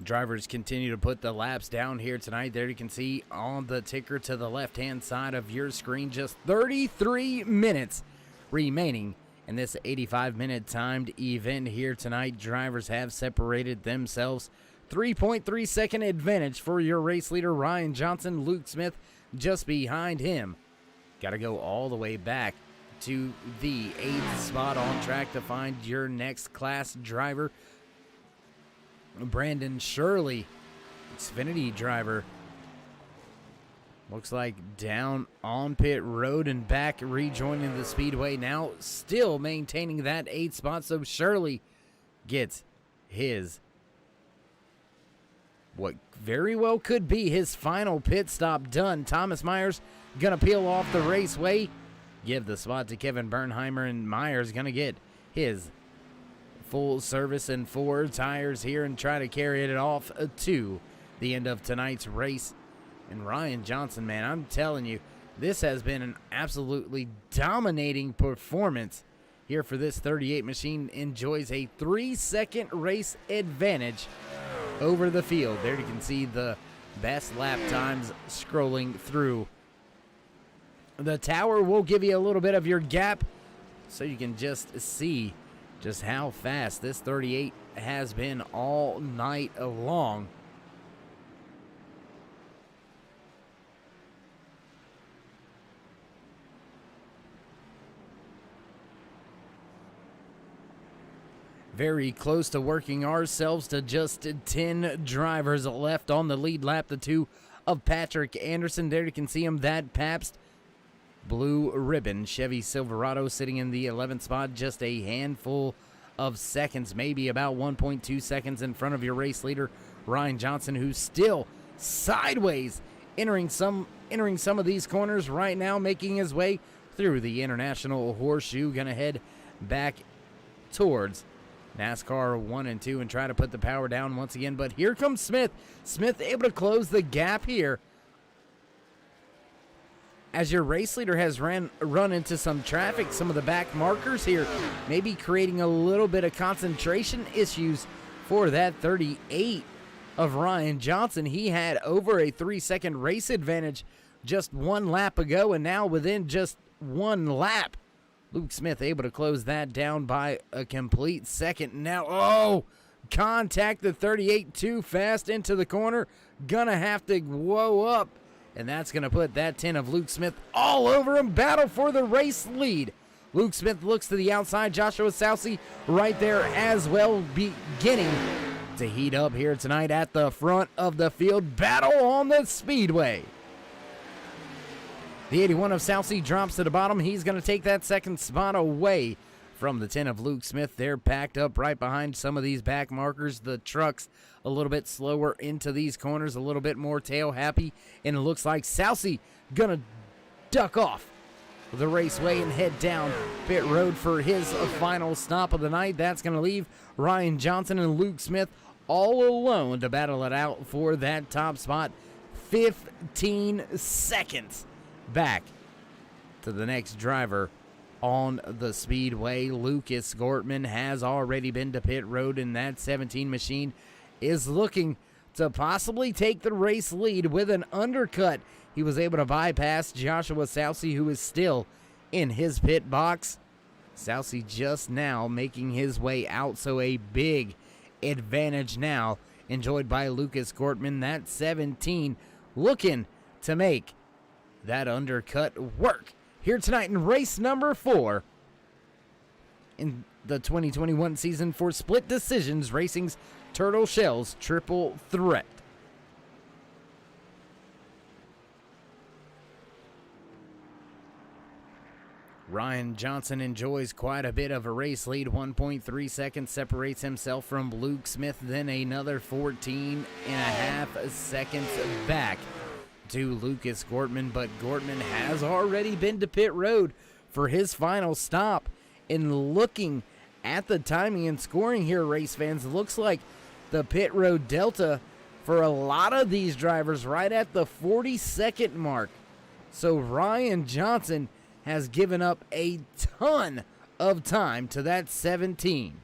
Drivers continue to put the laps down here tonight. There you can see on the ticker to the left-hand side of your screen, just 33 minutes remaining in this 85-minute timed event here tonight. Drivers have separated themselves. 3.3 second advantage for your race leader, Ryan Johnson. Luke Smith just behind him. Got to go all the way back to the 8th spot, on track to find your next class driver. Brandon Shirley, Xfinity driver, looks like down on pit road and back, rejoining the speedway now, still maintaining that 8th spot. So Shirley gets his, what very well could be his final pit stop done. Thomas Myers gonna peel off the raceway, give the spot to Kevin Bernheimer, and Myers gonna get his full service and 4 tires here and try to carry it off to the end of tonight's race. And Ryan Johnson, man, I'm telling you, this has been an absolutely dominating performance here for this 38 machine. Enjoys a 3-second race advantage over the field. There you can see the best lap times scrolling through. The tower will give you a little bit of your gap so you can just see just how fast this 38 has been all night long. Very close to working ourselves to just 10 drivers left on the lead lap. The 2 of Patrick Anderson. There you can see him, that Pabst Blue Ribbon Chevy Silverado sitting in the 11th spot, just a handful of seconds, maybe about 1.2 seconds in front of your race leader, Ryan Johnson, who's still sideways entering some of these corners right now, making his way through the International Horseshoe. Gonna head back towards NASCAR 1 and 2 and try to put the power down once again. But here comes Smith. Smith able to close the gap here, as your race leader has run into some traffic. Some of the back markers here maybe creating a little bit of concentration issues for that 38 of Ryan Johnson. He had over a 3-second race advantage just 1 lap ago, and now within just 1 lap, Luke Smith able to close that down by a complete second. Now, contact the 38 too fast into the corner. Gonna have to whoa up, and that's gonna put that 10 of Luke Smith all over him. Battle for the race lead. Luke Smith looks to the outside. Joshua Sousey right there as well, beginning to heat up here tonight at the front of the field. Battle on the speedway. The 81 of Sousey drops to the bottom. He's going to take that 2nd spot away from the 10 of Luke Smith. They're packed up right behind some of these back markers. The trucks a little bit slower into these corners, a little bit more tail happy, and it looks like Sousey going to duck off the raceway and head down pit road for his final stop of the night. That's going to leave Ryan Johnson and Luke Smith all alone to battle it out for that top spot. 15 seconds back to the next driver on the speedway. Lucas Gortman has already been to pit road, and that 17 machine is looking to possibly take the race lead with an undercut. He was able to bypass Joshua Sousey, who is still in his pit box. Sousey just now making his way out, so a big advantage now enjoyed by Lucas Gortman. That 17 looking to make that undercut work here tonight in race number 4 in the 2021 season for Split Decisions Racing's Turtle Shells Triple Threat. Ryan Johnson enjoys quite a bit of a race lead. 1.3 seconds separates himself from Luke Smith, then another 14.5 seconds back to Lucas Gortman, but Gortman has already been to pit road for his final stop. And looking at the timing and scoring here, race fans, looks like the pit road delta for a lot of these drivers right at the 40-second mark. So Ryan Johnson has given up a ton of time to that 17.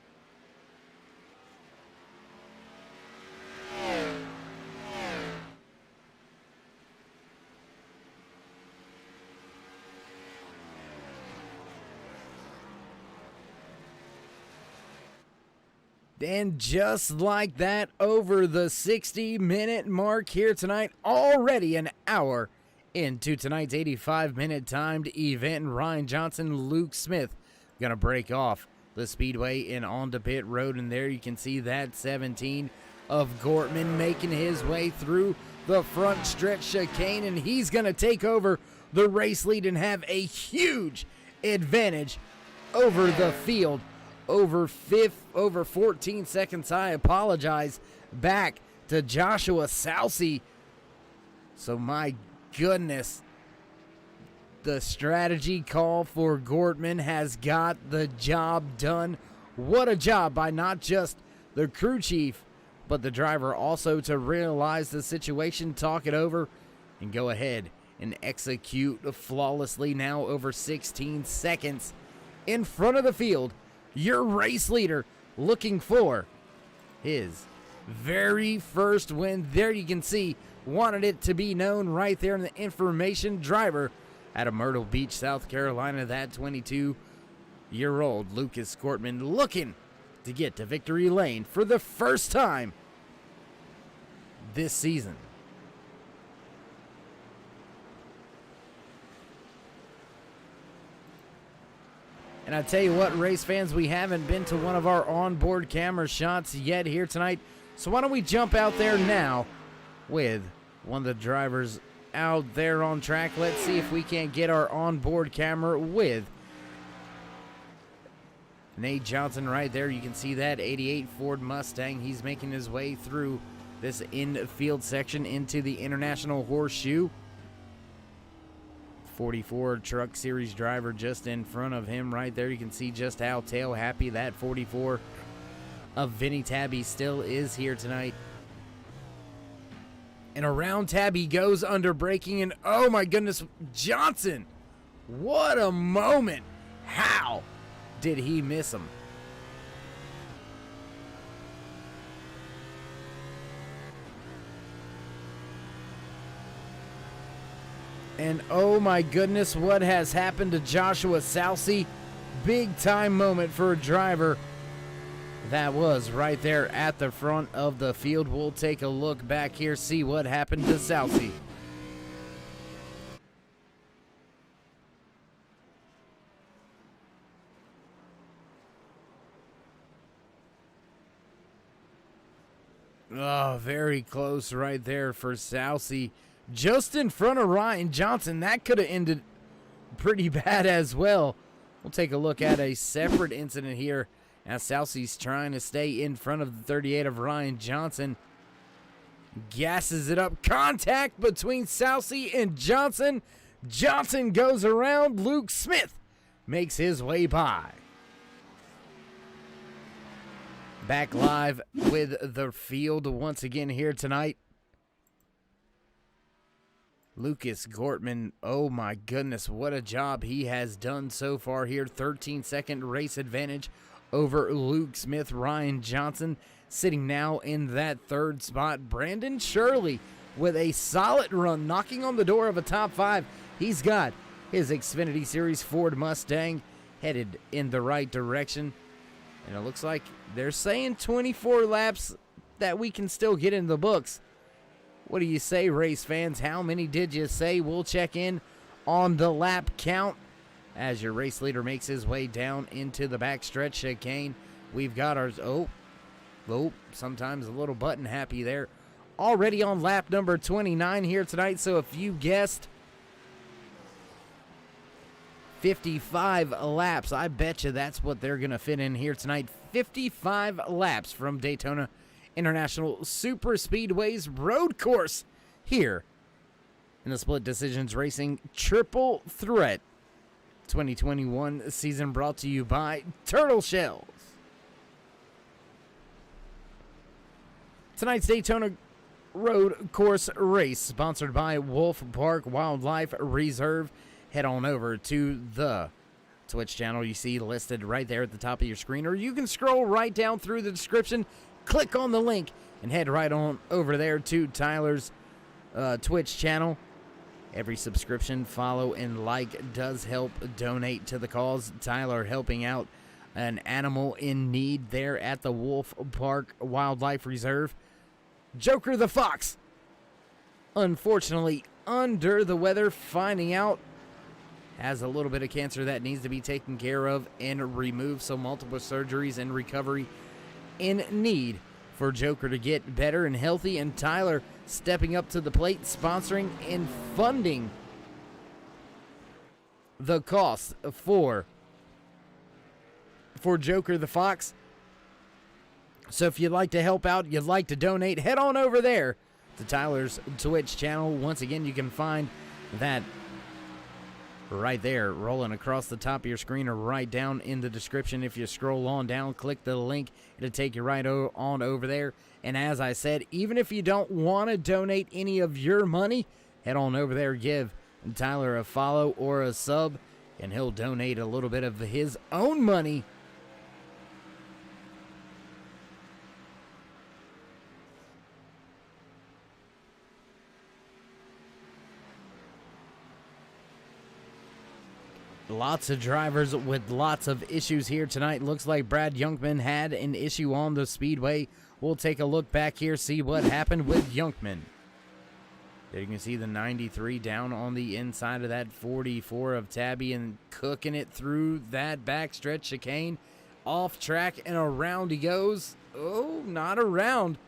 And just like that, over the 60-minute mark here tonight, already an hour into tonight's 85-minute timed event. Ryan Johnson, Luke Smith gonna break off the speedway and onto pit road, and there you can see that 17 of Gortman making his way through the front stretch chicane, and he's gonna take over the race lead and have a huge advantage over the field. Over 14 seconds, I apologize, back to Joshua Salcy. So my goodness, the strategy call for Gortman has got the job done. What a job by not just the crew chief, but the driver also to realize the situation, talk it over, and go ahead and execute flawlessly. Now over 16 seconds in front of the field, your race leader looking for his very first win. There you can see, wanted it to be known right there in the information. Driver out of Myrtle Beach, South Carolina, that 22-year-old Lucas Gortman looking to get to victory lane for the first time this season. And I tell you what, race fans, we haven't been to one of our onboard camera shots yet here tonight. So why don't we jump out there now with one of the drivers out there on track. Let's see if we can't get our onboard camera with Nate Johnson right there. You can see that 88 Ford Mustang. He's making his way through this infield section into the International Horseshoe. 44 Truck Series driver just in front of him right there. You can see just how tail happy that 44 of Vinny Tabby still is here tonight. And around Tabby goes under braking, and oh my goodness, Johnson, what a moment. How did he miss him? And oh my goodness, what has happened to Joshua Salcy? Big time moment for a driver that was right there at the front of the field. We'll take a look back here, see what happened to Salcy. Oh, very close right there for Salcy. Just in front of Ryan Johnson. That could have ended pretty bad as well. We'll take a look at a separate incident here as Salcy's trying to stay in front of the 38 of Ryan Johnson. Gasses it up. Contact between Salcy and Johnson. Johnson goes around. Luke Smith makes his way by. Back live with the field once again here tonight. Lucas Gortman, oh my goodness, what a job he has done so far here. 13-second race advantage over Luke Smith. Ryan Johnson sitting now in that third spot. Brandon Shirley with a solid run, knocking on the door of a top 5. He's got his Xfinity Series Ford Mustang headed in the right direction. And it looks like they're saying 24 laps that we can still get in the books. What do you say, race fans? How many did you say? We'll check in on the lap count as your race leader makes his way down into the backstretch chicane. We've got ours. Oh, sometimes a little button happy there. Already on lap number 29 here tonight. So if you guessed 55 laps, I bet you that's what they're going to fit in here tonight. 55 laps from Daytona International Super Speedway's road course here in the Split Decisions Racing Triple Threat 2021 season, brought to you by Turtle Shells. Tonight's Daytona road course race sponsored by Wolf Park Wildlife Reserve. Head on over to the Twitch channel you see listed right there at the top of your screen, or you can scroll right down through the description, click on the link, and head right on over there to Tyler's Twitch channel. Every subscription, follow, and like does help donate to the cause. Tyler helping out an animal in need there at the Wolf Park Wildlife Reserve. Joker the Fox, unfortunately under the weather, finding out has a little bit of cancer that needs to be taken care of and removed, so multiple surgeries and recovery in need for Joker to get better and healthy, and Tyler stepping up to the plate, sponsoring and funding the cost for Joker the Fox. So if you'd like to help out, you'd like to donate, head on over there to Tyler's Twitch channel. Once again, you can find that right there, rolling across the top of your screen or right down in the description. If you scroll on down, click the link, it'll take you right on over there. And as I said, even if you don't want to donate any of your money, head on over there, give Tyler a follow or a sub, and he'll donate a little bit of his own money Lots of drivers with lots of issues here tonight. Looks like Brad Youngman had an issue on the speedway. We'll take a look back here, see what happened with Youngman. There you can see the 93 down on the inside of that 44 of Tabby and cooking it through that backstretch chicane. Off track and around he goes. Oh, not around,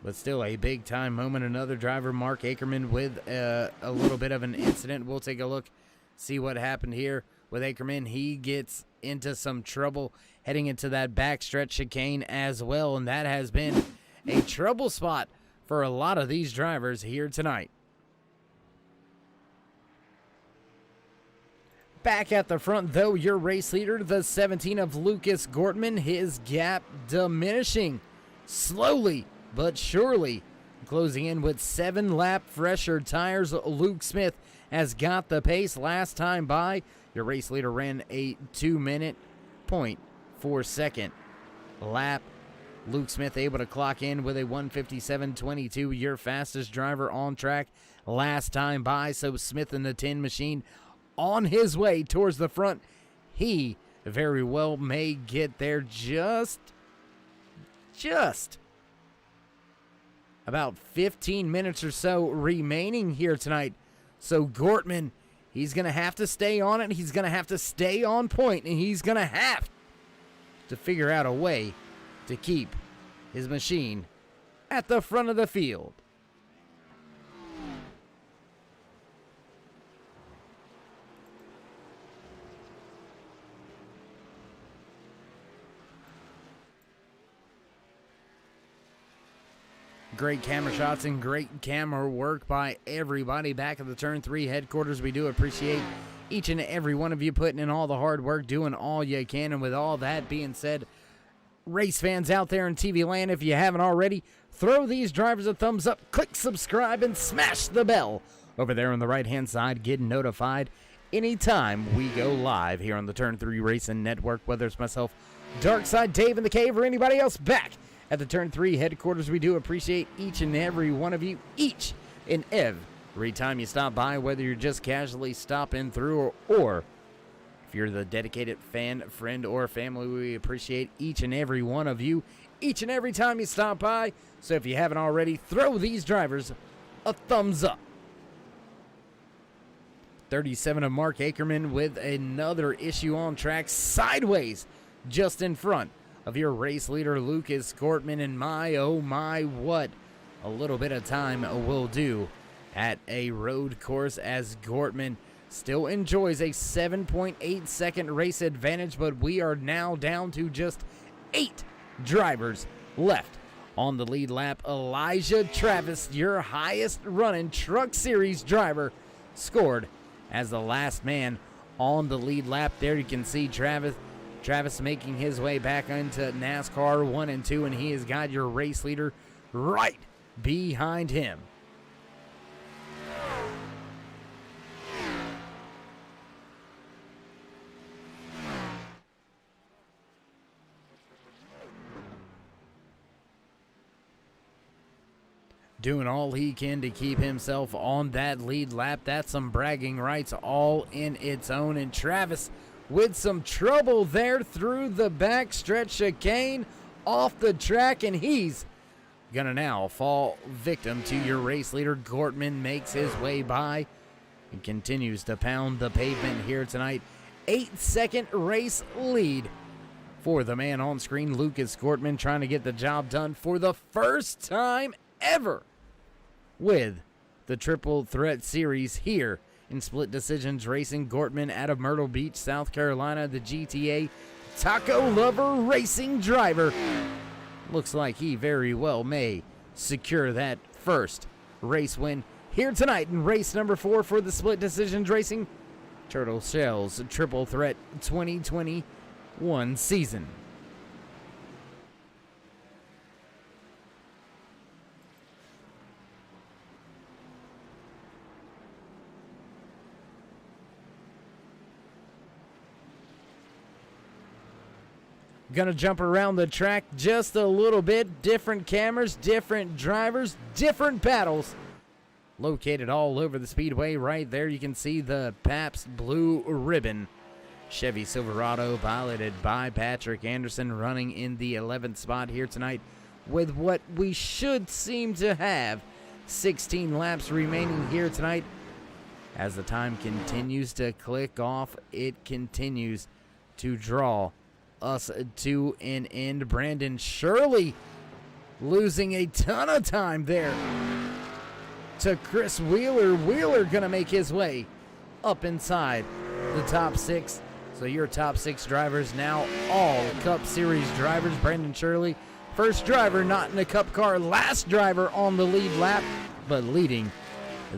but still a big time moment. Another driver, Mark Ackerman, with a little bit of an incident. We'll take a look, see what happened here with Ackerman. He gets into some trouble heading into that backstretch chicane as well, and that has been a trouble spot for a lot of these drivers here tonight. Back at the front, though, your race leader, the 17 of Lucas Gortman, his gap diminishing slowly but surely, closing in with 7-lap fresher tires. Luke Smith has got the pace. Last time by, your race leader ran a 2-minute, 0.4-second lap. Luke Smith able to clock in with a 1:57.22, your fastest driver on track last time by. So Smith in the tin machine on his way towards the front. He very well may get there. Just about 15 minutes or so remaining here tonight. So Gortman, he's going to have to stay on it. He's going to have to stay on point, and he's going to have to figure out a way to keep his machine at the front of the field. Great camera shots and great camera work by everybody back at the Turn 3 headquarters. We do appreciate each and every one of you putting in all the hard work, doing all you can. And with all that being said, race fans out there in TV land, if you haven't already, throw these drivers a thumbs up, click subscribe, and smash the bell over there on the right-hand side. Get notified anytime we go live here on the Turn 3 Racing Network, whether it's myself, Darkside, Dave in the Cave, or anybody else back at the Turn 3 headquarters. We do appreciate each and every one of you, each and every time you stop by, whether you're just casually stopping through or if you're the dedicated fan, friend, or family. We appreciate each and every one of you, each and every time you stop by. So if you haven't already, throw these drivers a thumbs up. 37 of Mark Ackerman with another issue on track, sideways just in front of your race leader, Lucas Gortman. And my, oh my, what a little bit of time will do at a road course, as Gortman still enjoys a 7.8-second race advantage, but we are now down to just 8 drivers left on the lead lap. Elijah Travis, your highest running Truck Series driver, scored as the last man on the lead lap. There you can see Travis making his way back into NASCAR 1 and 2, and he has got your race leader right behind him. Doing all he can to keep himself on that lead lap. That's some bragging rights all in its own. And Travis with some trouble there through the backstretch chicane, off the track, and he's gonna now fall victim to your race leader. Gortman makes his way by and continues to pound the pavement here tonight. 8-second race lead for the man on screen, Lucas Gortman, trying to get the job done for the first time ever with the Triple Threat Series here in Split Decisions Racing. Gortman out of Myrtle Beach, South Carolina, the GTA Taco Lover Racing driver. Looks like he very well may secure that first race win here tonight in race number 4 for the Split Decisions Racing Turtle Shells Triple Threat 2021 season. Gonna jump around the track just a little bit. Different cameras, different drivers, different battles. Located all over the speedway. Right there you can see the Pabst Blue Ribbon Chevy Silverado, piloted by Patrick Anderson, running in the 11th spot here tonight with what we should seem to have 16 laps remaining here tonight. As the time continues to click off, it continues to draw us to an end. Brandon Shirley losing a ton of time there to Chris Wheeler. Wheeler gonna make his way up inside the top 6. So your top 6 drivers now all Cup Series drivers. Brandon Shirley, first driver not in a Cup car, last driver on the lead lap, but leading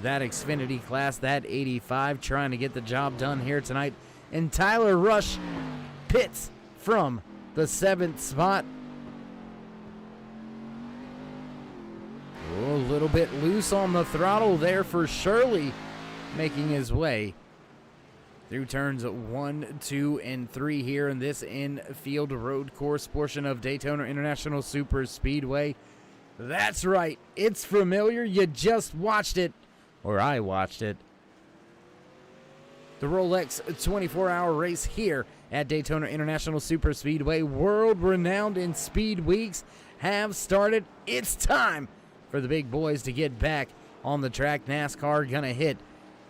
that Xfinity class, that 85, trying to get the job done here tonight. And Tyler Rush pits from the 7th spot. Oh, a little bit loose on the throttle there for Shirley, making his way through turns 1, 2, and 3 here in this infield road course portion of Daytona International Super Speedway. That's right, it's familiar. You just watched it, or I watched it. The Rolex 24-hour race here at Daytona International Super Speedway, world-renowned in speed weeks, have started. It's time for the big boys to get back on the track. NASCAR gonna hit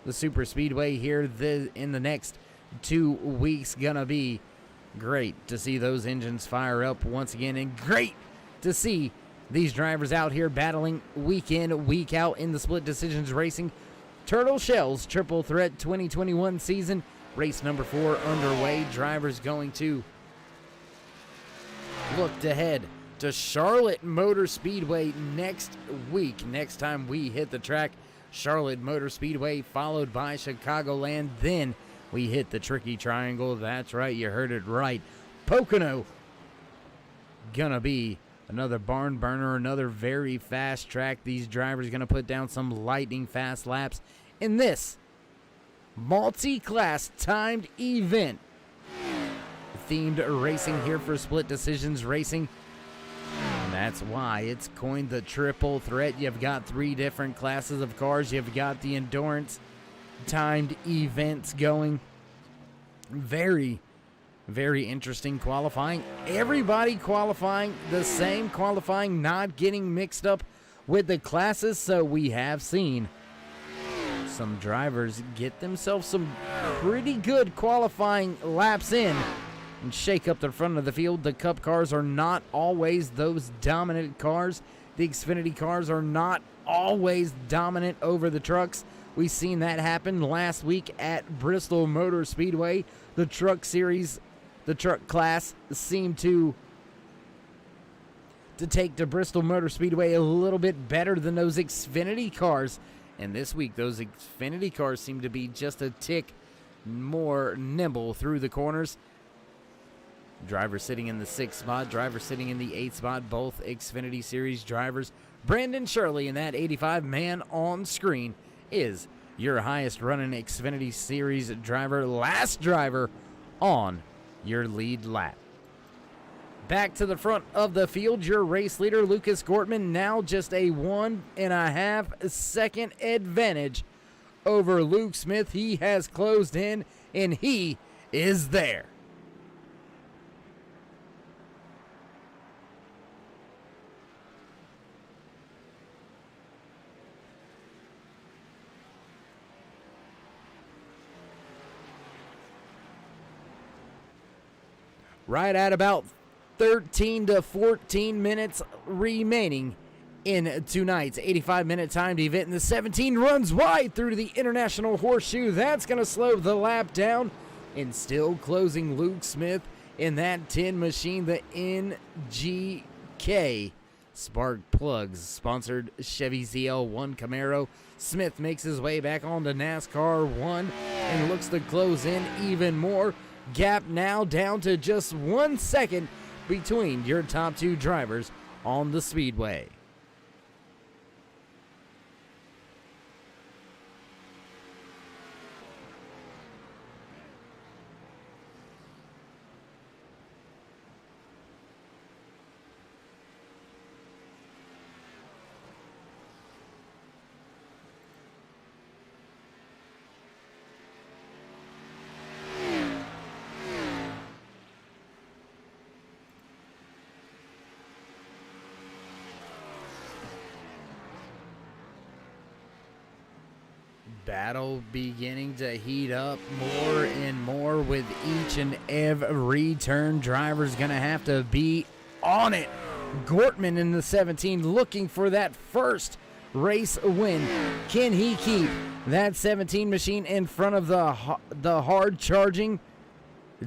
the Super Speedway here in the next 2 weeks. Gonna be great to see those engines fire up once again, and great to see these drivers out here battling week in, week out in the Split Decisions Racing Turtle Shells Triple Threat 2021 season. Race number 4 underway. Drivers going to look ahead to Charlotte Motor Speedway next week. Next time we hit the track, Charlotte Motor Speedway, followed by Chicagoland. Then we hit the Tricky Triangle. That's right, you heard it right. Pocono gonna be another barn burner, another very fast track. These drivers gonna put down some lightning fast laps in this multi-class timed event. Themed racing here for Split Decisions Racing. And that's why it's coined the Triple Threat. You've got 3 different classes of cars. You've got the endurance timed events going. Very, very interesting qualifying. Everybody qualifying the same qualifying, not getting mixed up with the classes. So we have seen some drivers get themselves some pretty good qualifying laps in and shake up the front of the field. The Cup cars are not always those dominant cars. The Xfinity cars are not always dominant over the trucks. We've seen that happen last week at Bristol Motor Speedway. The truck series, the truck class seemed to take to Bristol Motor Speedway a little bit better than those Xfinity cars. And this week, those Xfinity cars seem to be just a tick more nimble through the corners. Driver sitting in the 6th spot, driver sitting in the 8th spot, both Xfinity Series drivers. Brandon Shirley in that 85 man on screen is your highest running Xfinity Series driver, last driver on your lead lap. Back to the front of the field, your race leader, Lucas Gortman, now just a 1.5 second advantage over Luke Smith. He has closed in, and he is there. right at about 13 to 14 minutes remaining in tonight's 85-minute timed event. And the 17 runs wide through to the International Horseshoe. That's going to slow the lap down. And still closing Luke Smith in that 10 machine, the NGK Spark Plugs sponsored Chevy ZL1 Camaro. Smith makes his way back onto NASCAR 1 and looks to close in even more. Gap now down to just 1 second between your top two drivers on the speedway. Battle beginning to heat up more and more with each and every turn. Driver's gonna have to be on it. Gortman in the 17 looking for that first race win. Can he keep that 17 machine in front of the hard charging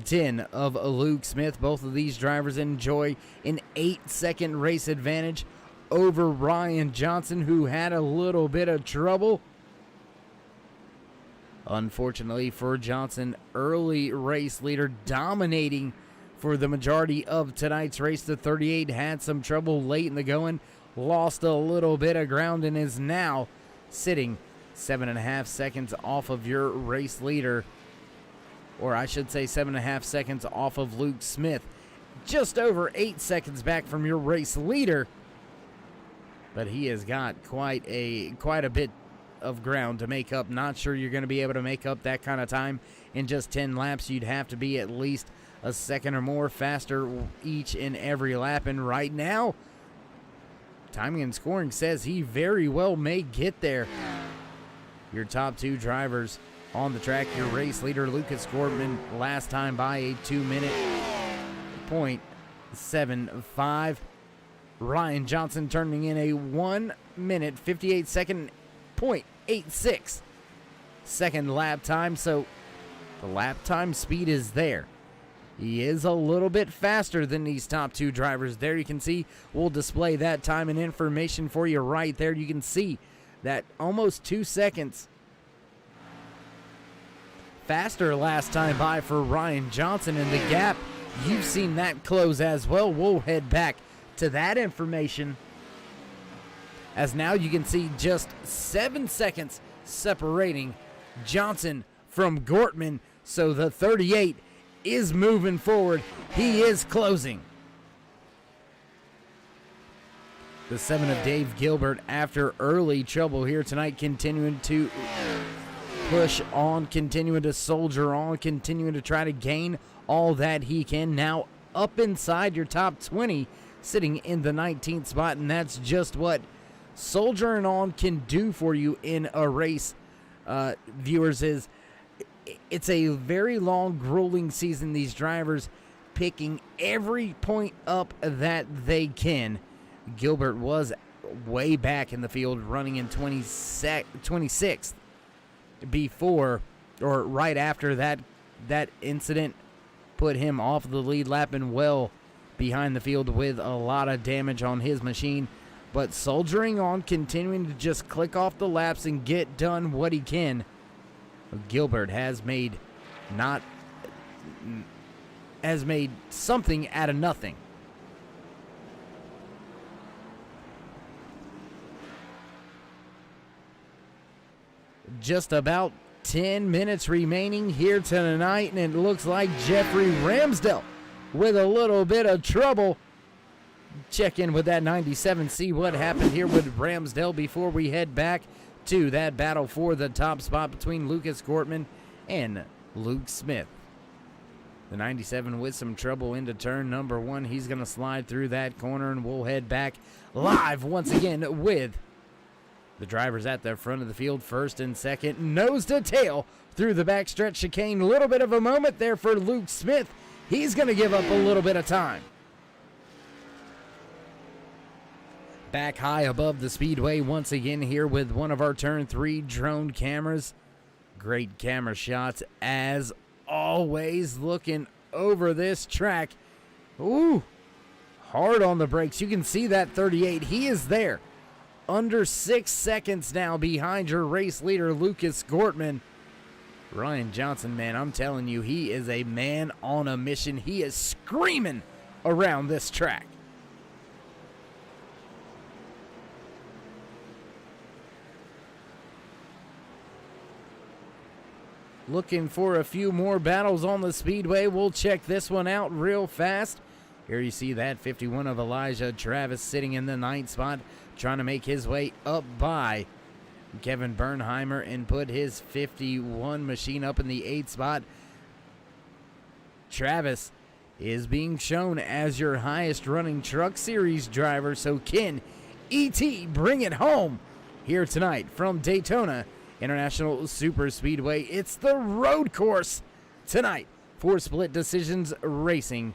10 of Luke Smith? Both of these drivers enjoy an 8-second race advantage over Ryan Johnson, who had a little bit of trouble. Unfortunately for Johnson, early race leader dominating for the majority of tonight's race. The 38 had some trouble late in the going, lost a little bit of ground, and is now sitting 7.5 seconds off of your race leader. Or I should say 7.5 seconds off of Luke Smith. Just over 8 seconds back from your race leader. But he has got quite a bit of ground to make up. Not sure you're going to be able to make up that kind of time in just 10 laps. You'd have to be at least a second or more faster each and every lap. And right now, timing and scoring says he very well may get there. Your top two drivers on the track, your race leader Lucas Gortman last time by a 2-minute .75. Ryan Johnson turning in a 1-minute 58-second .86 second lap time. So the lap time speed is there. He is a little bit faster than these top two drivers. There you can see, we'll display that time and information for you right there. You can see that almost 2 seconds faster last time by for Ryan Johnson, and the gap, you've seen that close as well. We'll head back to that information, as now you can see just 7 seconds separating Johnson from Gortman. So the 38 is moving forward. He is closing. The 7 of Dave Gilbert, after early trouble here tonight, continuing to push on, continuing to soldier on, continuing to try to gain all that he can. Now up inside your top 20, sitting in the 19th spot, and that's just what soldiering on can do for you in a race, viewers. Is it's a very long, grueling season. These drivers picking every point up that they can. Gilbert was way back in the field, running in 26th before, or right after that incident put him off the lead lap and well behind the field with a lot of damage on his machine. But soldiering on, continuing to just click off the laps and get done what he can. Gilbert has made something out of nothing. Just about 10 minutes remaining here tonight, and it looks like Jeffrey Ramsdell with a little bit of trouble. Check in with that 97, see what happened here with Ramsdell before we head back to that battle for the top spot between Lucas Gortman and Luke Smith. The 97 with some trouble into turn number 1. He's going to slide through that corner, and we'll head back live once again with the drivers at the front of the field, first and second, nose to tail through the backstretch chicane. Little bit of a moment there for Luke Smith. He's going to give up a little bit of time. Back high above the speedway once again here with one of our turn 3 drone cameras. Great camera shots as always, looking over this track. Ooh, hard on the brakes. You can see that 38. He is there. Under 6 seconds now behind your race leader, Lucas Gortman. Ryan Johnson, man, I'm telling you, he is a man on a mission. He is screaming around this track. Looking for a few more battles on the speedway. We'll check this one out real fast. Here you see that 51 of Elijah Travis sitting in the 9th spot, trying to make his way up by Kevin Bernheimer and put his 51 machine up in the 8th spot. Travis is being shown as your highest running truck series driver, so can E.T. bring it home here tonight from Daytona International Super Speedway. It's the road course tonight for Split Decisions Racing.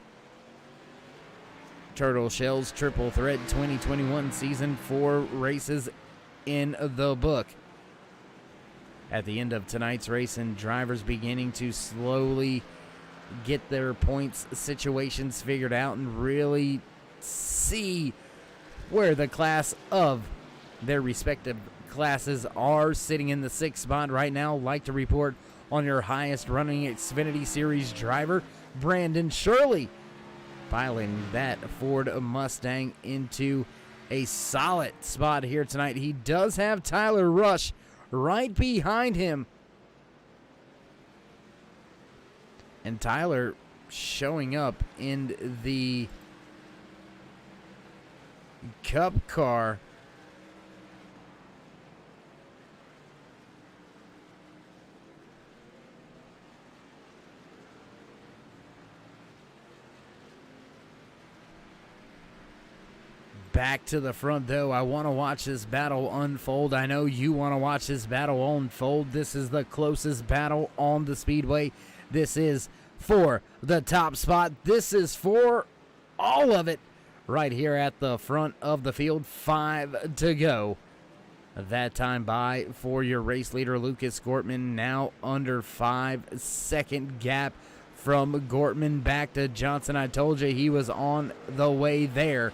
Turtle Shells Triple Threat 2021 season, 4 races in the book. At the end of tonight's race, and drivers beginning to slowly get their points situations figured out and really see where the class of their respective classes are. Sitting in the 6th spot right now, like to report on your highest running Xfinity Series driver, Brandon Shirley, piloting that Ford Mustang into a solid spot here tonight. He does have Tyler Rush right behind him, and Tyler showing up in the Cup car. Back to the front, though. I want to watch this battle unfold. I know you want to watch this battle unfold. This is the closest battle on the speedway. This is for the top spot. This is for all of it right here at the front of the field. 5 to go. That time by for your race leader, Lucas Gortman. Now under 5-second gap from Gortman back to Johnson. I told you he was on the way there.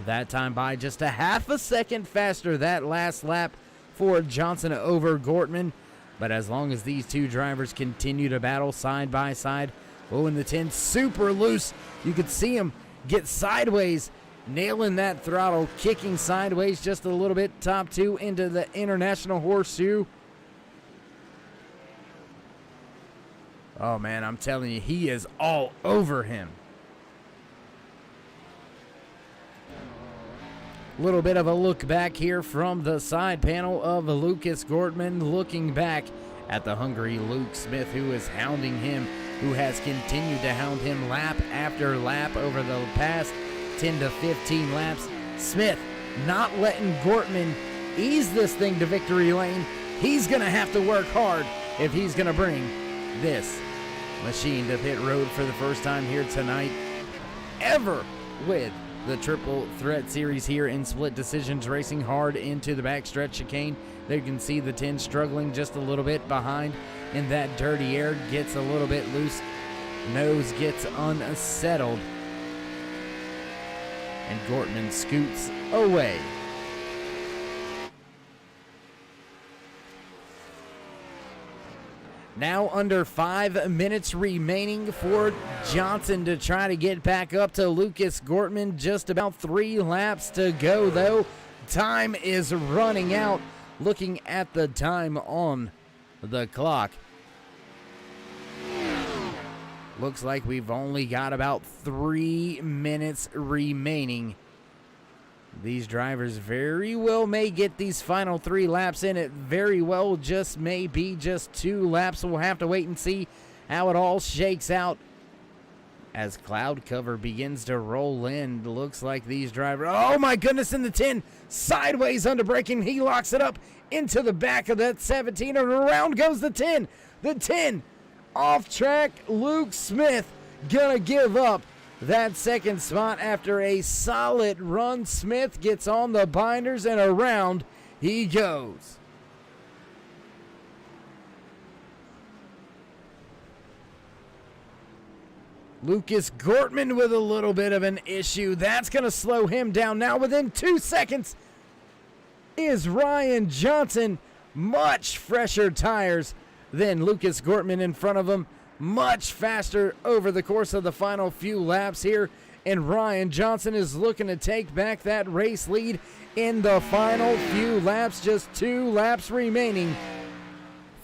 That time by just a half a second faster that last lap for Johnson over Gortman. But as long as these two drivers continue to battle side by side, oh, and the 10 super loose. You could see him get sideways, nailing that throttle, kicking sideways just a little bit. Top 2 into the International Horseshoe. Oh, man, I'm telling you, he is all over him. Little bit of a look back here from the side panel of Lucas Gortman, looking back at the hungry Luke Smith, who is hounding him, who has continued to hound him lap after lap over the past 10 to 15 laps. Smith not letting Gortman ease this thing to victory lane. He's going to have to work hard if he's going to bring this machine to pit road for the first time here tonight ever with the Triple Threat Series here in Split Decisions Racing. Hard into the backstretch chicane. There you can see the 10 struggling just a little bit behind in that dirty air. Gets a little bit loose. Nose gets unsettled. And Gortman scoots away. Now under 5 minutes remaining for Johnson to try to get back up to Lucas Gortman. Just about 3 laps to go, though. Time is running out. Looking at the time on the clock, looks like we've only got about 3 minutes remaining. These drivers very well may get these final 3 laps in. It very well just may be just 2 laps. We'll have to wait and see how it all shakes out as cloud cover begins to roll in. Looks like these drivers, oh my goodness, in the 10, sideways under braking. He locks it up into the back of that 17, and around goes the 10. The 10 off track. Luke Smith gonna give up that second spot after a solid run. Smith gets on the binders and around he goes. Lucas Gortman with a little bit of an issue. That's going to slow him down. Now within 2 seconds is Ryan Johnson. Much fresher tires than Lucas Gortman in front of him. Much faster over the course of the final few laps here. And Ryan Johnson is looking to take back that race lead in the final few laps. Just 2 laps remaining.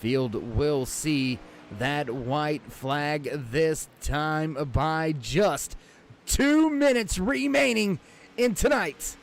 Field will see that white flag this time by just 2 minutes remaining in tonight's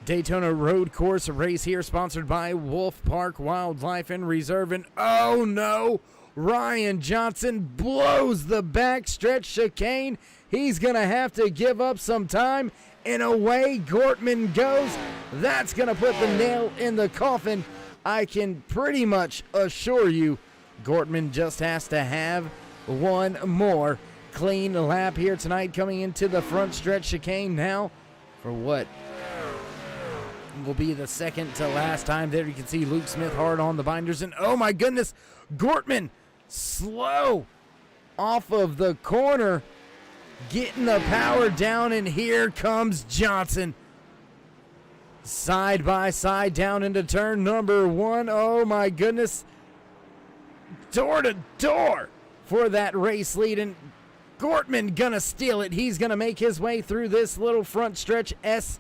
Daytona Road Course race here, sponsored by Wolf Park Wildlife and Reserve. And oh no, Ryan Johnson blows the backstretch chicane. He's going to have to give up some time, and away Gortman goes. That's going to put the nail in the coffin. I can pretty much assure you Gortman just has to have one more clean lap here tonight, coming into the front stretch chicane now for what will be the second to last time. There you can see Luke Smith hard on the binders, and oh my goodness, Gortman slow off of the corner, getting the power down, and here comes Johnson. Side by side down into turn number 1. Oh my goodness. Door to door for that race lead, and Gortman gonna steal it. He's gonna make his way through this little front stretch S.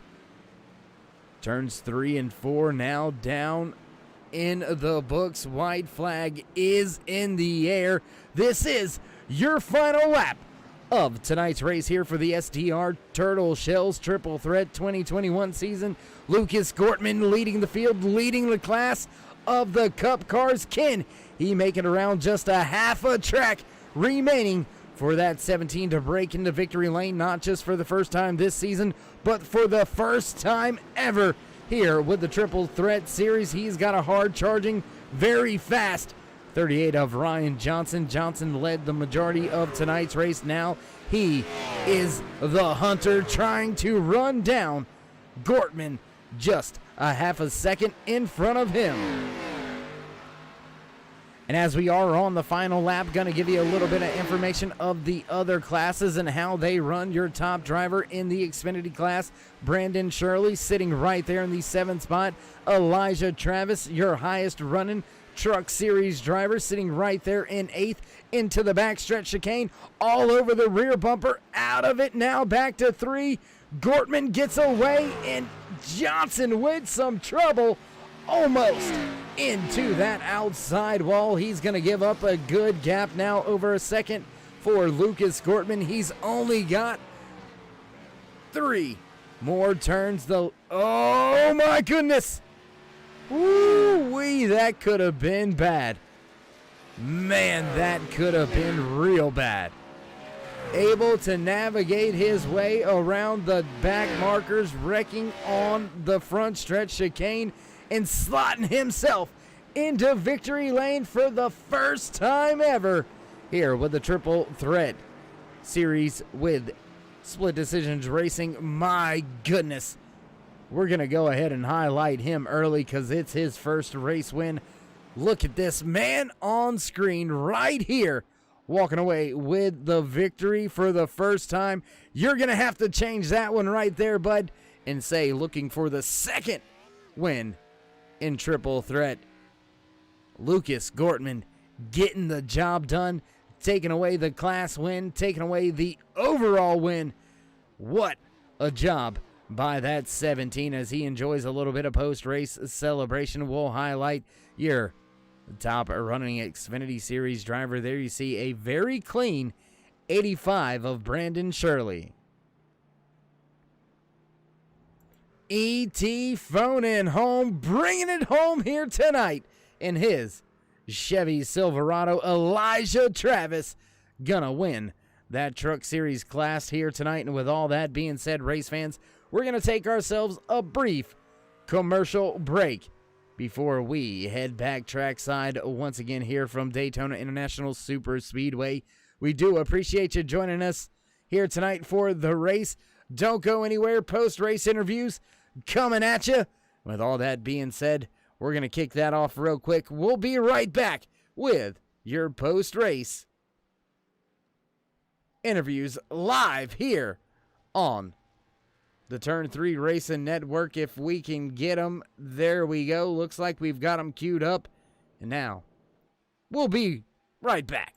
Turns 3 and 4 now down in the books. White flag is in the air. This is your final lap of tonight's race here for the SDR Turtle Shells Triple Threat 2021 season. Lucas Gortman leading the field, leading the class of the Cup cars. Can he make it around just a half a track remaining for that 17 to break into victory lane, not just for the first time this season, but for the first time ever here with the Triple Threat Series? He's got a hard charging, very fast 38 of Ryan Johnson. Johnson led the majority of tonight's race. Now he is the hunter, trying to run down Gortman just a half a second in front of him. And as we are on the final lap, going to give you a little bit of information of the other classes and how they run. Your top driver in the Xfinity class, Brandon Shirley, sitting right there in the 7th spot. Elijah Travis, your highest running Truck Series driver, sitting right there in 8th. Into the backstretch chicane, all over the rear bumper, out of it now, back to 3. Gortman gets away, and Johnson with some trouble, almost into that outside wall. He's going to give up a good gap now, over a second for Lucas Gortman. He's only got 3 more turns, though. Oh my goodness! Woo-wee, that could have been bad. Man, that could have been real bad. Able to navigate his way around the back markers, wrecking on the front stretch chicane, and slotting himself into victory lane for the first time ever here with the Triple Threat Series with Split Decisions Racing. My goodness. We're going to go ahead and highlight him early because it's his first race win. Look at this man on screen right here, walking away with the victory for the first time. You're going to have to change that one right there, bud, and say looking for the second win in Triple Threat. Lucas Gortman getting the job done, taking away the class win, taking away the overall win. What a job by that 17 as he enjoys a little bit of post-race celebration. We'll highlight your top running Xfinity Series driver. There you see a very clean 85 of Brandon Shirley. E.T. phoning home, bringing it home here tonight in his Chevy Silverado. Elijah Travis gonna win that Truck Series class here tonight. And with all that being said, race fans, we're going to take ourselves a brief commercial break. before we head back trackside once again here from Daytona International Super Speedway. We do appreciate you joining us here tonight for the race. Don't go anywhere. Post-race interviews coming at you. With all that being said, we're going to kick that off real quick. We'll be right back with your post-race interviews live here on the Turn 3 Racing Network. If we can get them, there we go. Looks like we've got them queued up. And now, we'll be right back.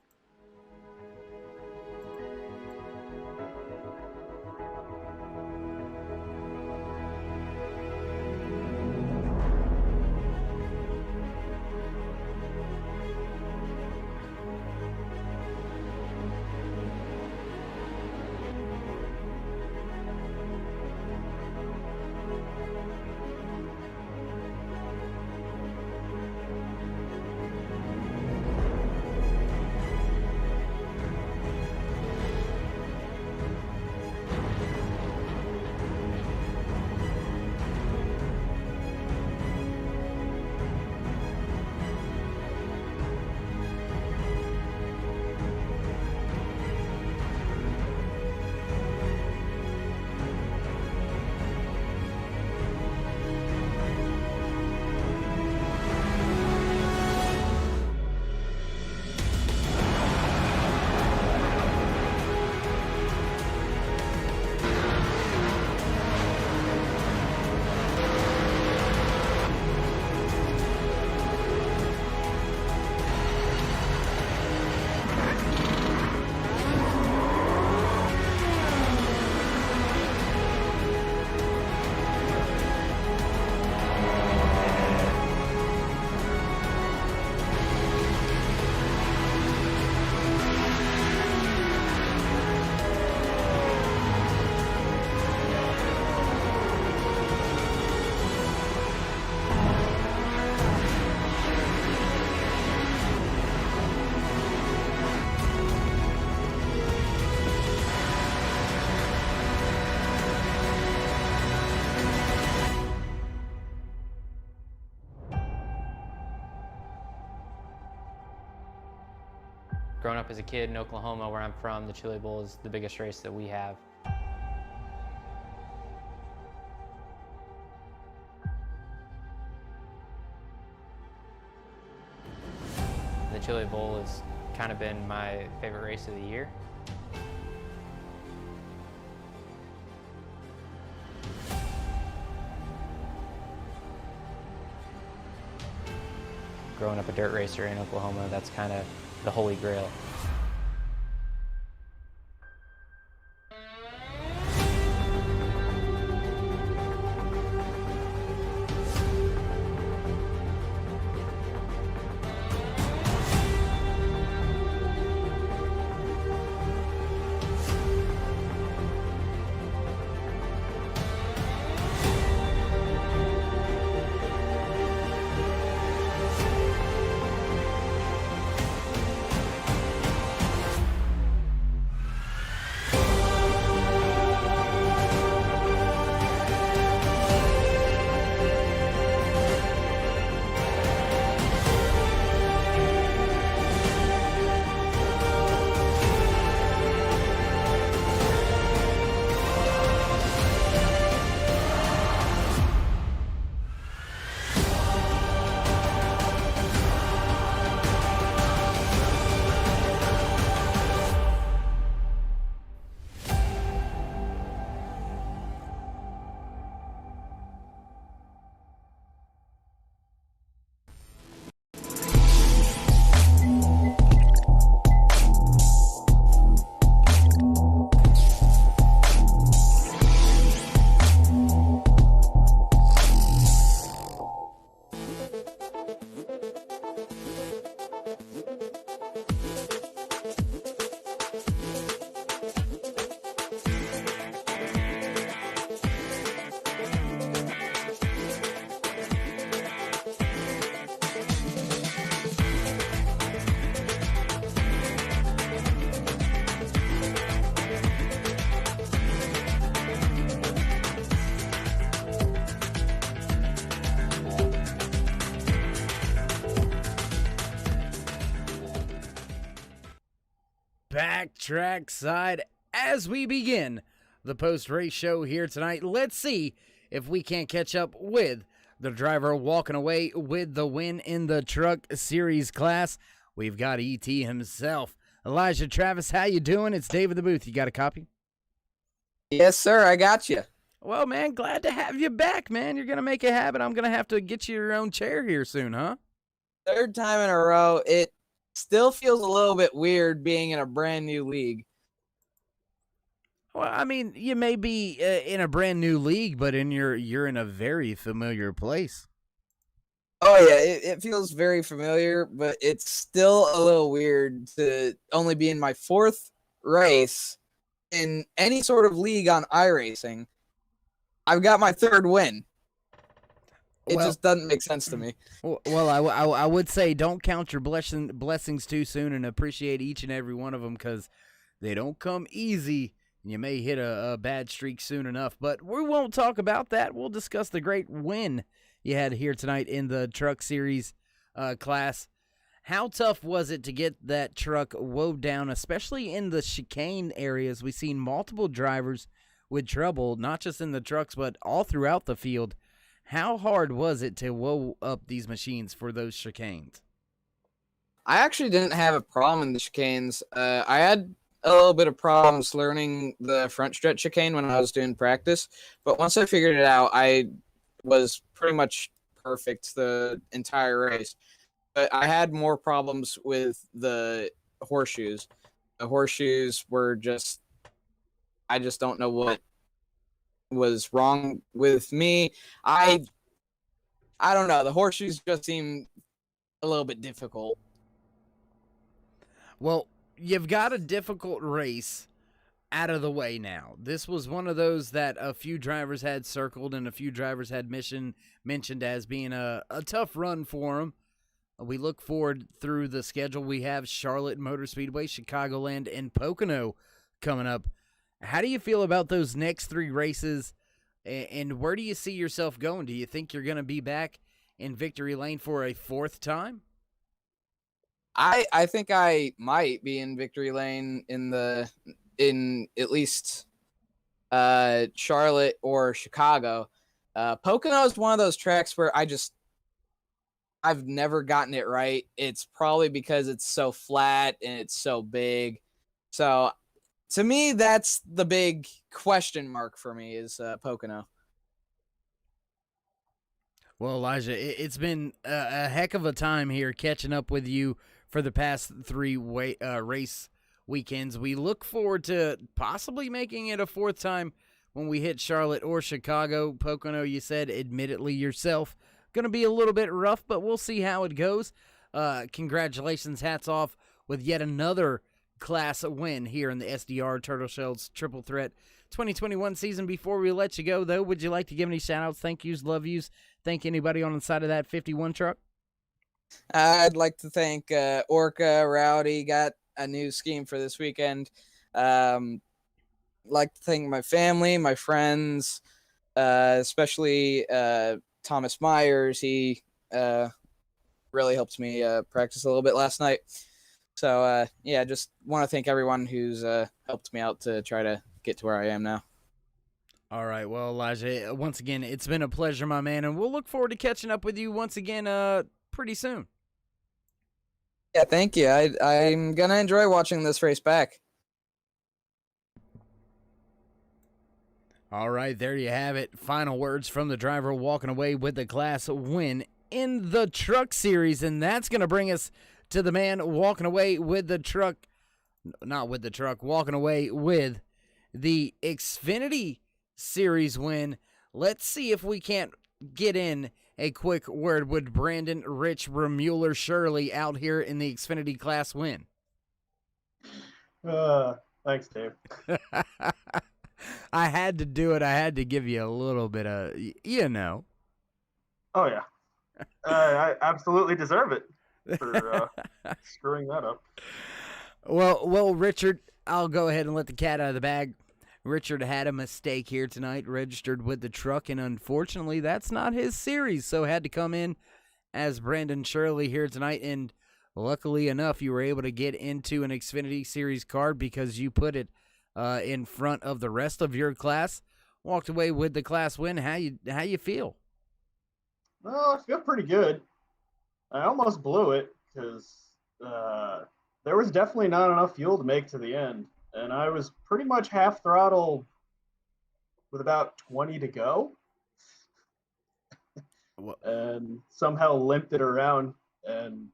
Growing up as a kid in Oklahoma, where I'm from, the Chili Bowl is the biggest race that we have. The Chili Bowl has kind of been my favorite race of the year. Growing up a dirt racer in Oklahoma, that's kind of the holy grail. back track side as we begin the post-race show here tonight. Let's see if we can't catch up with the driver walking away with the win in the Truck Series class. We've got ET himself. Elijah Travis, how you doing? It's Dave in the booth. You got a copy? Yes, sir. I got you. Well, man, glad to have you back, man. You're going to make a habit. I'm going to have to get you your own chair here soon, huh? Third time in a row. It still feels a little bit weird being in a brand new league. Well, I mean, you may be in a brand new league, but you're in a very familiar place. Oh, yeah. It feels very familiar, but it's still a little weird to only be in my fourth race in any sort of league on iRacing. I've got my third win. It just doesn't make sense to me. Well, I would say don't count your blessings too soon and appreciate each and every one of them because they don't come easy. You may hit a bad streak soon enough, but we won't talk about that. We'll discuss the great win you had here tonight in the Truck Series class. How tough was it to get that truck woed down, especially in the chicane areas? We've seen multiple drivers with trouble, not just in the trucks, but all throughout the field. How hard was it to woe up these machines for those chicanes? I actually didn't have a problem in the chicanes. I had a little bit of problems learning the front stretch chicane when I was doing practice, but once I figured it out, I was pretty much perfect the entire race. But I had more problems with the horseshoes. The horseshoes were I just don't know what was wrong with me. I don't know. The horseshoes just seem a little bit difficult. Well, you've got a difficult race out of the way now. This was one of those that a few drivers had circled and a few drivers had mentioned as being a tough run for them. We look forward through the schedule. We have Charlotte Motor Speedway, Chicagoland, and Pocono coming up. How do you feel about those next three races, and where do you see yourself going? Do you think you're going to be back in victory lane for a fourth time? I think I might be in victory lane in at least Charlotte or Chicago. Pocono is one of those tracks where I've never gotten it right. It's probably because it's so flat and it's so big. So to me, that's the big question mark for me is Pocono. Well, Elijah, it's been a heck of a time here catching up with you for the past three race weekends. We look forward to possibly making it a fourth time when we hit Charlotte or Chicago. Pocono, you said admittedly yourself, going to be a little bit rough, but we'll see how it goes. Congratulations, hats off with yet another class win here in the SDR Turtle Shells Triple Threat 2021 season. Before we let you go, though, would you like to give any shout-outs, thank yous, love yous, thank anybody on the side of that 51 truck? I'd like to thank Orca, Rowdy, got a new scheme for this weekend. Like to thank my family, my friends, especially Thomas Myers. He really helped me practice a little bit last night. So, just want to thank everyone who's helped me out to try to get to where I am now. All right, well, Elijah, once again, it's been a pleasure, my man, and we'll look forward to catching up with you once again pretty soon. Yeah, thank you. I'm going to enjoy watching this race back. All right, there you have it. Final words from the driver walking away with the class win in the Truck Series, and that's going to bring us to the man walking away with the truck, not with the truck, walking away with the Xfinity Series win. Let's see if we can't get in a quick word with Brandon Rich Remuller Shirley out here in the Xfinity class win. Thanks, Dave. I had to do it. I had to give you a little bit of, Oh, yeah. I absolutely deserve it for screwing that up. Well, Richard, I'll go ahead and let the cat out of the bag. Richard had a mistake here tonight, registered with the truck, and unfortunately that's not his series, so had to come in as Brandon Shirley here tonight. And Luckily enough, you were able to get into an Xfinity Series card because you put it in front of the rest of your class. Walked away with the class win. How you feel? Well, I feel pretty good. I almost blew it because there was definitely not enough fuel to make to the end, and I was pretty much half throttle with about 20 to go, and somehow limped it around and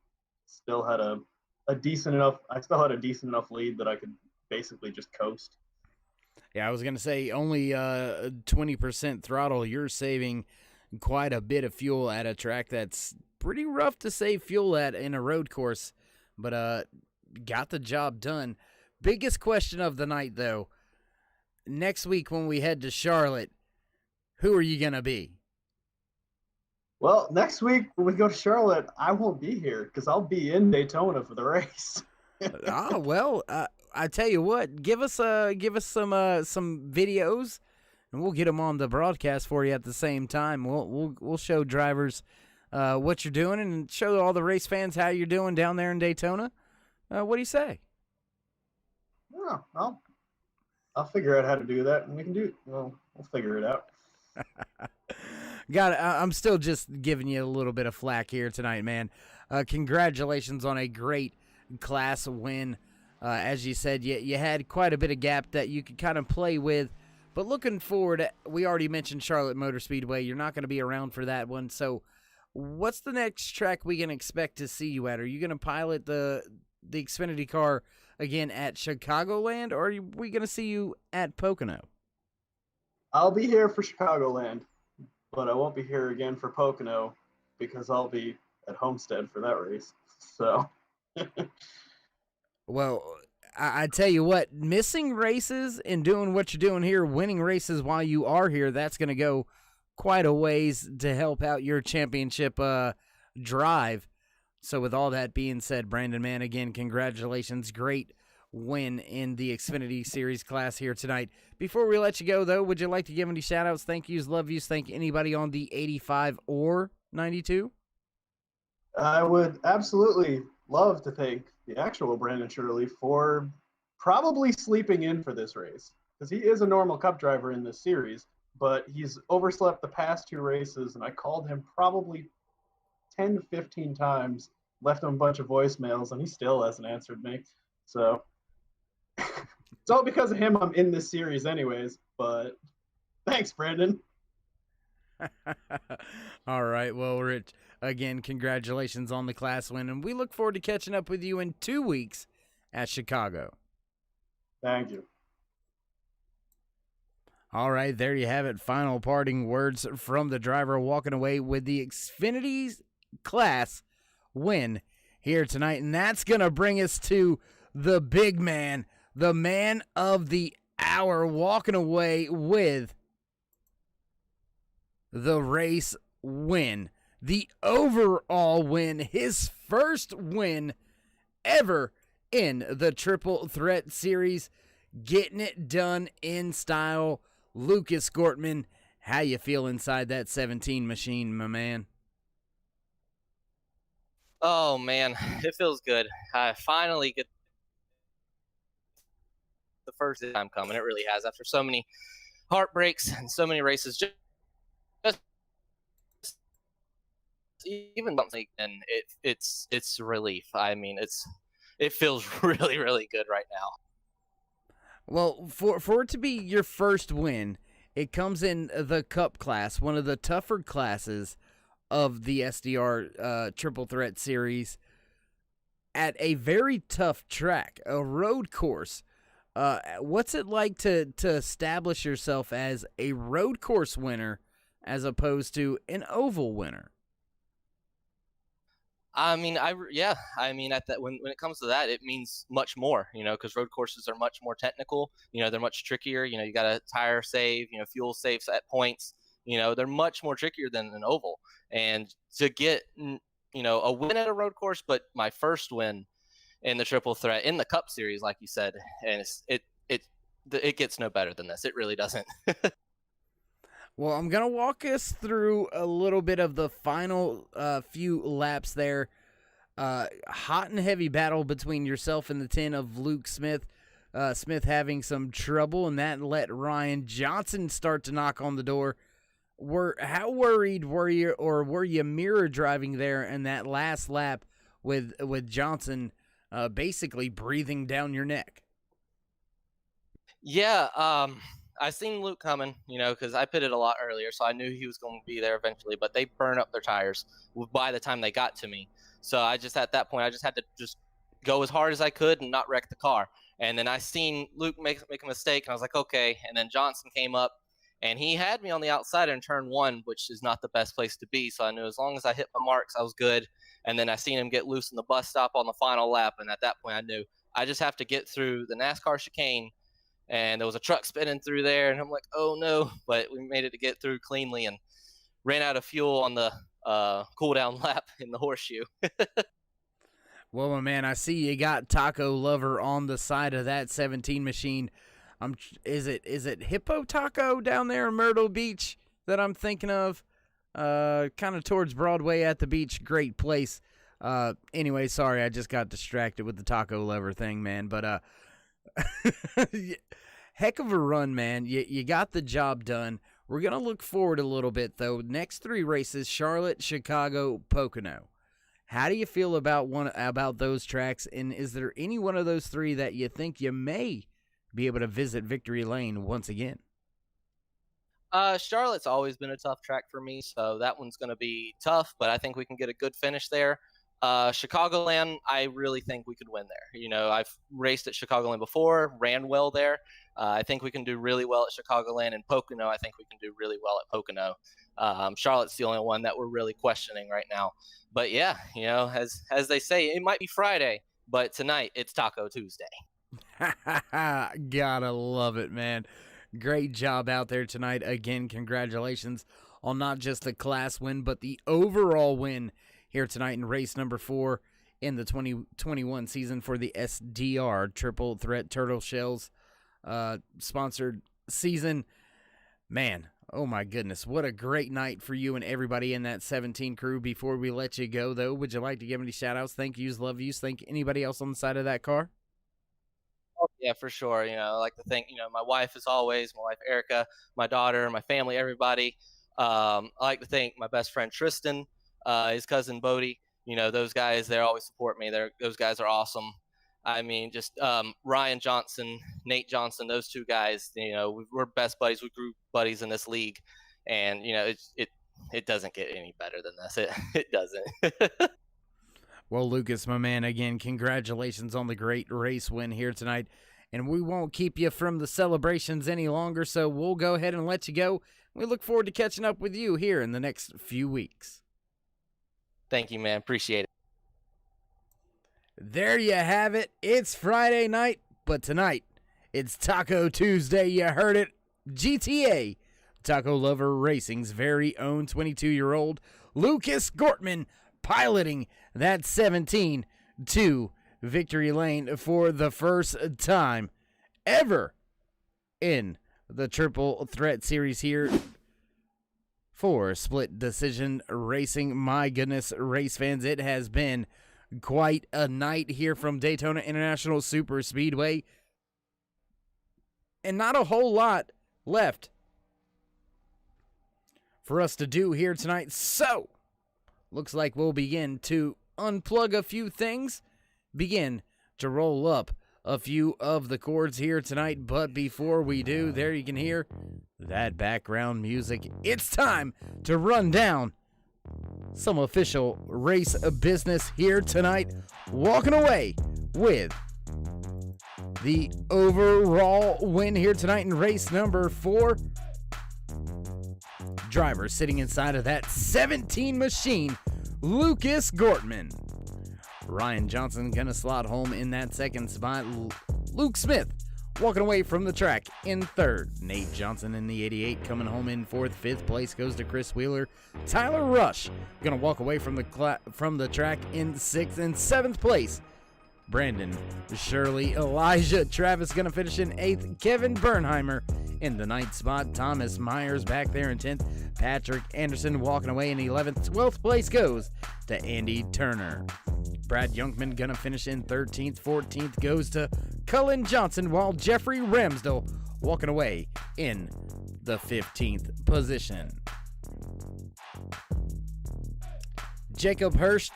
still had a decent enough. I still had a decent enough lead that I could basically just coast. Yeah, I was gonna say only 20% throttle. You're saving quite a bit of fuel at a track that's pretty rough to save fuel at in a road course, but got the job done. Biggest question of the night, though. Next week when we head to Charlotte, who are you gonna be? Well, next week when we go to Charlotte, I won't be here because I'll be in Daytona for the race. Well, I tell you what, give us some videos, and we'll get them on the broadcast for you at the same time. We'll show drivers what you're doing and show all the race fans how you're doing down there in Daytona. What do you say? Yeah, I'll figure out how to do that, and we can do. Well, we'll figure it out. I'm still just giving you a little bit of flack here tonight, man. Congratulations on a great class win. As you said, you had quite a bit of gap that you could kind of play with. But looking forward, we already mentioned Charlotte Motor Speedway. You're not going to be around for that one. So what's the next track we can expect to see you at? Are you going to pilot the Xfinity car again at Chicagoland, or are we going to see you at Pocono? I'll be here for Chicagoland, but I won't be here again for Pocono because I'll be at Homestead for that race. So, well, I tell you what, missing races and doing what you're doing here, winning races while you are here, that's going to go quite a ways to help out your championship drive. So with all that being said, Brandon, man, again, congratulations. Great win in the Xfinity Series class here tonight. Before we let you go, though, would you like to give any shout-outs, thank yous, love yous, thank anybody on the 85 or 92? I would absolutely love to thank the actual Brandon Shirley for probably sleeping in for this race, because he is a normal Cup driver in this series, but he's overslept the past two races, and I called him probably 10 to 15 times, left him a bunch of voicemails, and he still hasn't answered me. So it's all because of him I'm in this series anyways, but thanks, Brandon. All right, well, Rich, again, congratulations on the class win, and we look forward to catching up with you in 2 weeks at Chicago. Thank you. All right, there you have it. Final parting words from the driver walking away with the Xfinity class win here tonight. And that's going to bring us to the big man, the man of the hour, walking away with the race win, the overall win, his first win ever in the Triple Threat Series, getting it done in style. Lucas Gortman, how you feel inside that 17 machine, my man? Oh man, it feels good. I finally get the first time coming. It really has. After so many heartbreaks and so many races, just even something, and it's relief. I mean, it feels really, really good right now. Well, for it to be your first win, it comes in the Cup class, one of the tougher classes of the SDR Triple Threat Series, at a very tough track, a road course. What's it like to establish yourself as a road course winner as opposed to an oval winner? I mean, at that when it comes to that, it means much more, because road courses are much more technical. They're much trickier. You got to tire save, fuel saves at points. They're much more trickier than an oval. And to get, a win at a road course, but my first win in the Triple Threat in the Cup Series, like you said, and it gets no better than this. It really doesn't. Well, I'm going to walk us through a little bit of the final few laps there. Hot and heavy battle between yourself and the 10 of Luke Smith. Smith having some trouble, and that let Ryan Johnson start to knock on the door. How worried were you, or were you mirror driving there in that last lap with Johnson basically breathing down your neck? Yeah, I seen Luke coming, because I pitted a lot earlier, so I knew he was going to be there eventually. But they burned up their tires by the time they got to me. So at that point, I just had to just go as hard as I could and not wreck the car. And then I seen Luke make a mistake, and I was like, okay. And then Johnson came up, and he had me on the outside in turn 1, which is not the best place to be. So I knew as long as I hit my marks, I was good. And then I seen him get loose in the bus stop on the final lap, and at that point, I knew I just have to get through the NASCAR chicane. And there was a truck spinning through there, and I'm like, oh no. But we made it to get through cleanly and ran out of fuel on the cool down lap in the horseshoe. Well, my man, I see you got Taco Lover on the side of that 17 machine. Is it Hippo Taco down there in Myrtle Beach that I'm thinking of? Kind of towards Broadway at the beach. Great place. Anyway, sorry, I just got distracted with the Taco Lover thing, man. But heck of a run, man. You got the job done. We're going to look forward a little bit, though. Next 3 races, Charlotte, Chicago, Pocono. How do you feel about those tracks, and is there any one of those 3 that you think you may be able to visit Victory Lane once again? Charlotte's always been a tough track for me, so that one's going to be tough, but I think we can get a good finish there. Chicagoland, I really think we could win there. I've raced at Chicagoland before, ran well there. I think we can do really well at Chicagoland, and Pocono, I think we can do really well at Pocono. Charlotte's the only one that we're really questioning right now. But yeah, as they say, it might be Friday, but tonight it's Taco Tuesday. Gotta love it, man. Great job out there tonight. Again, congratulations on not just the class win, but the overall win here tonight in race number 4 in the 2021 season for the SDR Triple Threat Turtle Shells sponsored season. Man, oh my goodness, what a great night for you and everybody in that 17 crew. Before we let you go, though, would you like to give any shout-outs, thank yous, love yous, thank anybody else on the side of that car? Oh, yeah, for sure. I like to thank, my wife as always, my wife Erica, my daughter, my family, everybody. I like to thank my best friend Tristan, his cousin Bodie. Those guys, they always support me. Those guys are awesome. I mean, just Ryan Johnson, Nate Johnson, those 2 guys, we're best buddies. We grew buddies in this league, and it doesn't get any better than this. It doesn't. Well, Lucas, my man, again, congratulations on the great race win here tonight, and we won't keep you from the celebrations any longer, so we'll go ahead and let you go. We look forward to catching up with you here in the next few weeks. Thank you, man. Appreciate it. There you have it. It's Friday night, but tonight it's Taco Tuesday. You heard it. GTA, Taco Lover Racing's very own 22-year-old Lucas Gortman piloting that 17 to Victory Lane for the first time ever in the Triple Threat Series here for Split Decision Racing. My goodness, race fans, it has been quite a night here from Daytona International Super Speedway, and not a whole lot left for us to do here tonight. So, looks like we'll begin to unplug a few things, begin to roll up a few of the cords here tonight. But before we do, there you can hear that background music. It's time to run down some official race business here tonight, walking away with the overall win here tonight in race number 4. Driver sitting inside of that 17 machine, Lucas Gortman. Ryan Johnson gonna slot home in that second spot. Luke Smith walking away from the track in 3rd. Nate Johnson in the 88 coming home in 4th. 5th place goes to Chris Wheeler. Tyler Rush gonna walk away from the track in 6th. And 7th place Brandon Shirley. Elijah Travis gonna finish in 8th. Kevin Bernheimer in the 9th spot. Thomas Myers back there in 10th. Patrick Anderson walking away in 11th. 12th place goes to Andy Turner. Brad Youngman gonna finish in 13th. 14th goes to Cullen Johnson, while Jeffrey Ramsdell walking away in the 15th position. Jacob Hirsch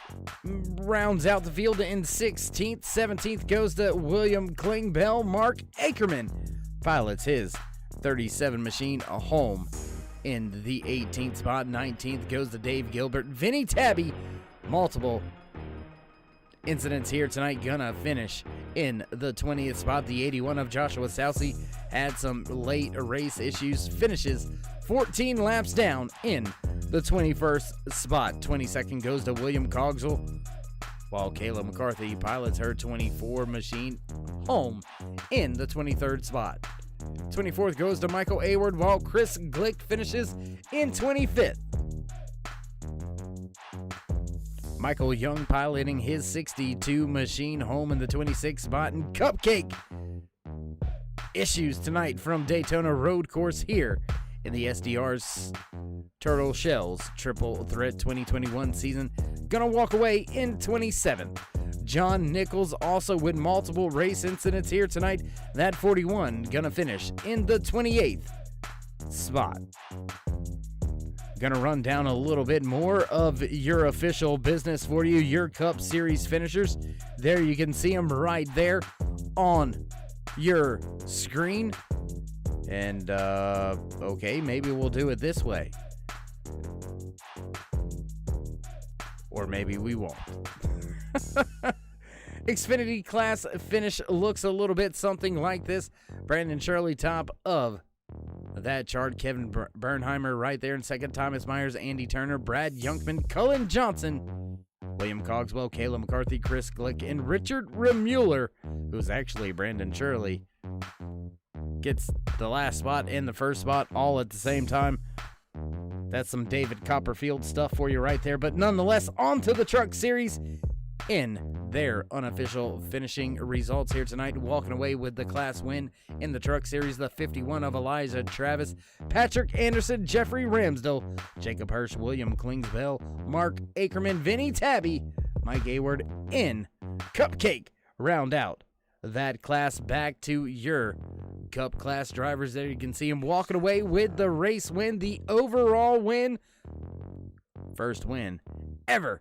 rounds out the field in 16th. 17th goes to William Klingbell. Mark Ackerman pilots his 37 machine home in the 18th spot. 19th goes to Dave Gilbert. Vinny Tabby, multiple incidents here tonight, gonna finish in the 20th spot. The 81 of Joshua Sousey had some late race issues, finishes 14 laps down in the 21st spot. 22nd goes to William Cogswell, while Kayla McCarthy pilots her 24 machine home in the 23rd spot. 24th goes to Michael Ayward, while Chris Glick finishes in 25th. Michael Young piloting his 62 machine home in the 26th spot. And Cupcake issues tonight from Daytona Road Course here in the SDR's Turtle Shells Triple Threat 2021 season. Gonna walk away in 27th. John Nichols also with multiple race incidents here tonight. That 41 gonna finish in the 28th spot. Gonna run down a little bit more of your official business for you, your Cup Series finishers. There you can see them right there on your screen. And, okay, maybe we'll do it this way. Or maybe we won't. Xfinity class finish looks a little bit something like this. Brandon Shirley top of that chart. Kevin Bernheimer right there in second. Thomas Myers, Andy Turner, Brad Youngman, Cullen Johnson, William Cogswell, Kayla McCarthy, Chris Glick, and Richard Remuller, who's actually Brandon Shirley, gets the last spot and the first spot all at the same time. That's some David Copperfield stuff for you right there. But nonetheless, on to the Truck Series in their unofficial finishing results here tonight. Walking away with the class win in the Truck Series, the 51 of Elijah Travis, Patrick Anderson, Jeffrey Ramsdell, Jacob Hirsch, William Klingsville, Mark Ackerman, Vinny Tabby, Mike Ayward, and Cupcake round out that class. Back to your Cup class drivers. There you can see him walking away with the race win, the overall win. First win ever.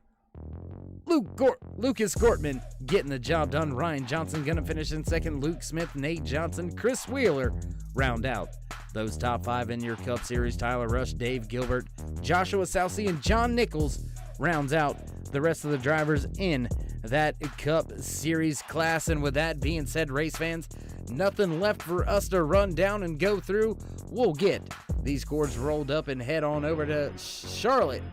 Lucas Gortman getting the job done. Ryan Johnson gonna finish in second. Luke Smith, Nate Johnson, Chris Wheeler round out those top 5 in your Cup Series. Tyler Rush, Dave Gilbert, Joshua Sousey, and John Nichols rounds out the rest of the drivers in that Cup Series class. And with that being said, race fans, nothing left for us to run down and go through. We'll get these cords rolled up and head on over to Charlotte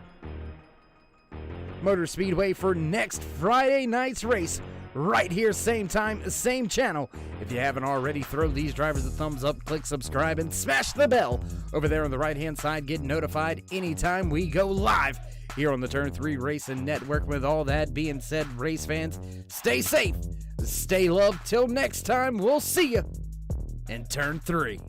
Motor Speedway for next Friday night's race, right here, same time, same channel. If you haven't already, throw these drivers a thumbs up, click subscribe, and smash the bell over there on the right hand side. Get notified anytime we go live here on the Turn 3 Racing Network. With all that being said, race fans, stay safe, stay loved. Till next time, we'll see you in Turn 3.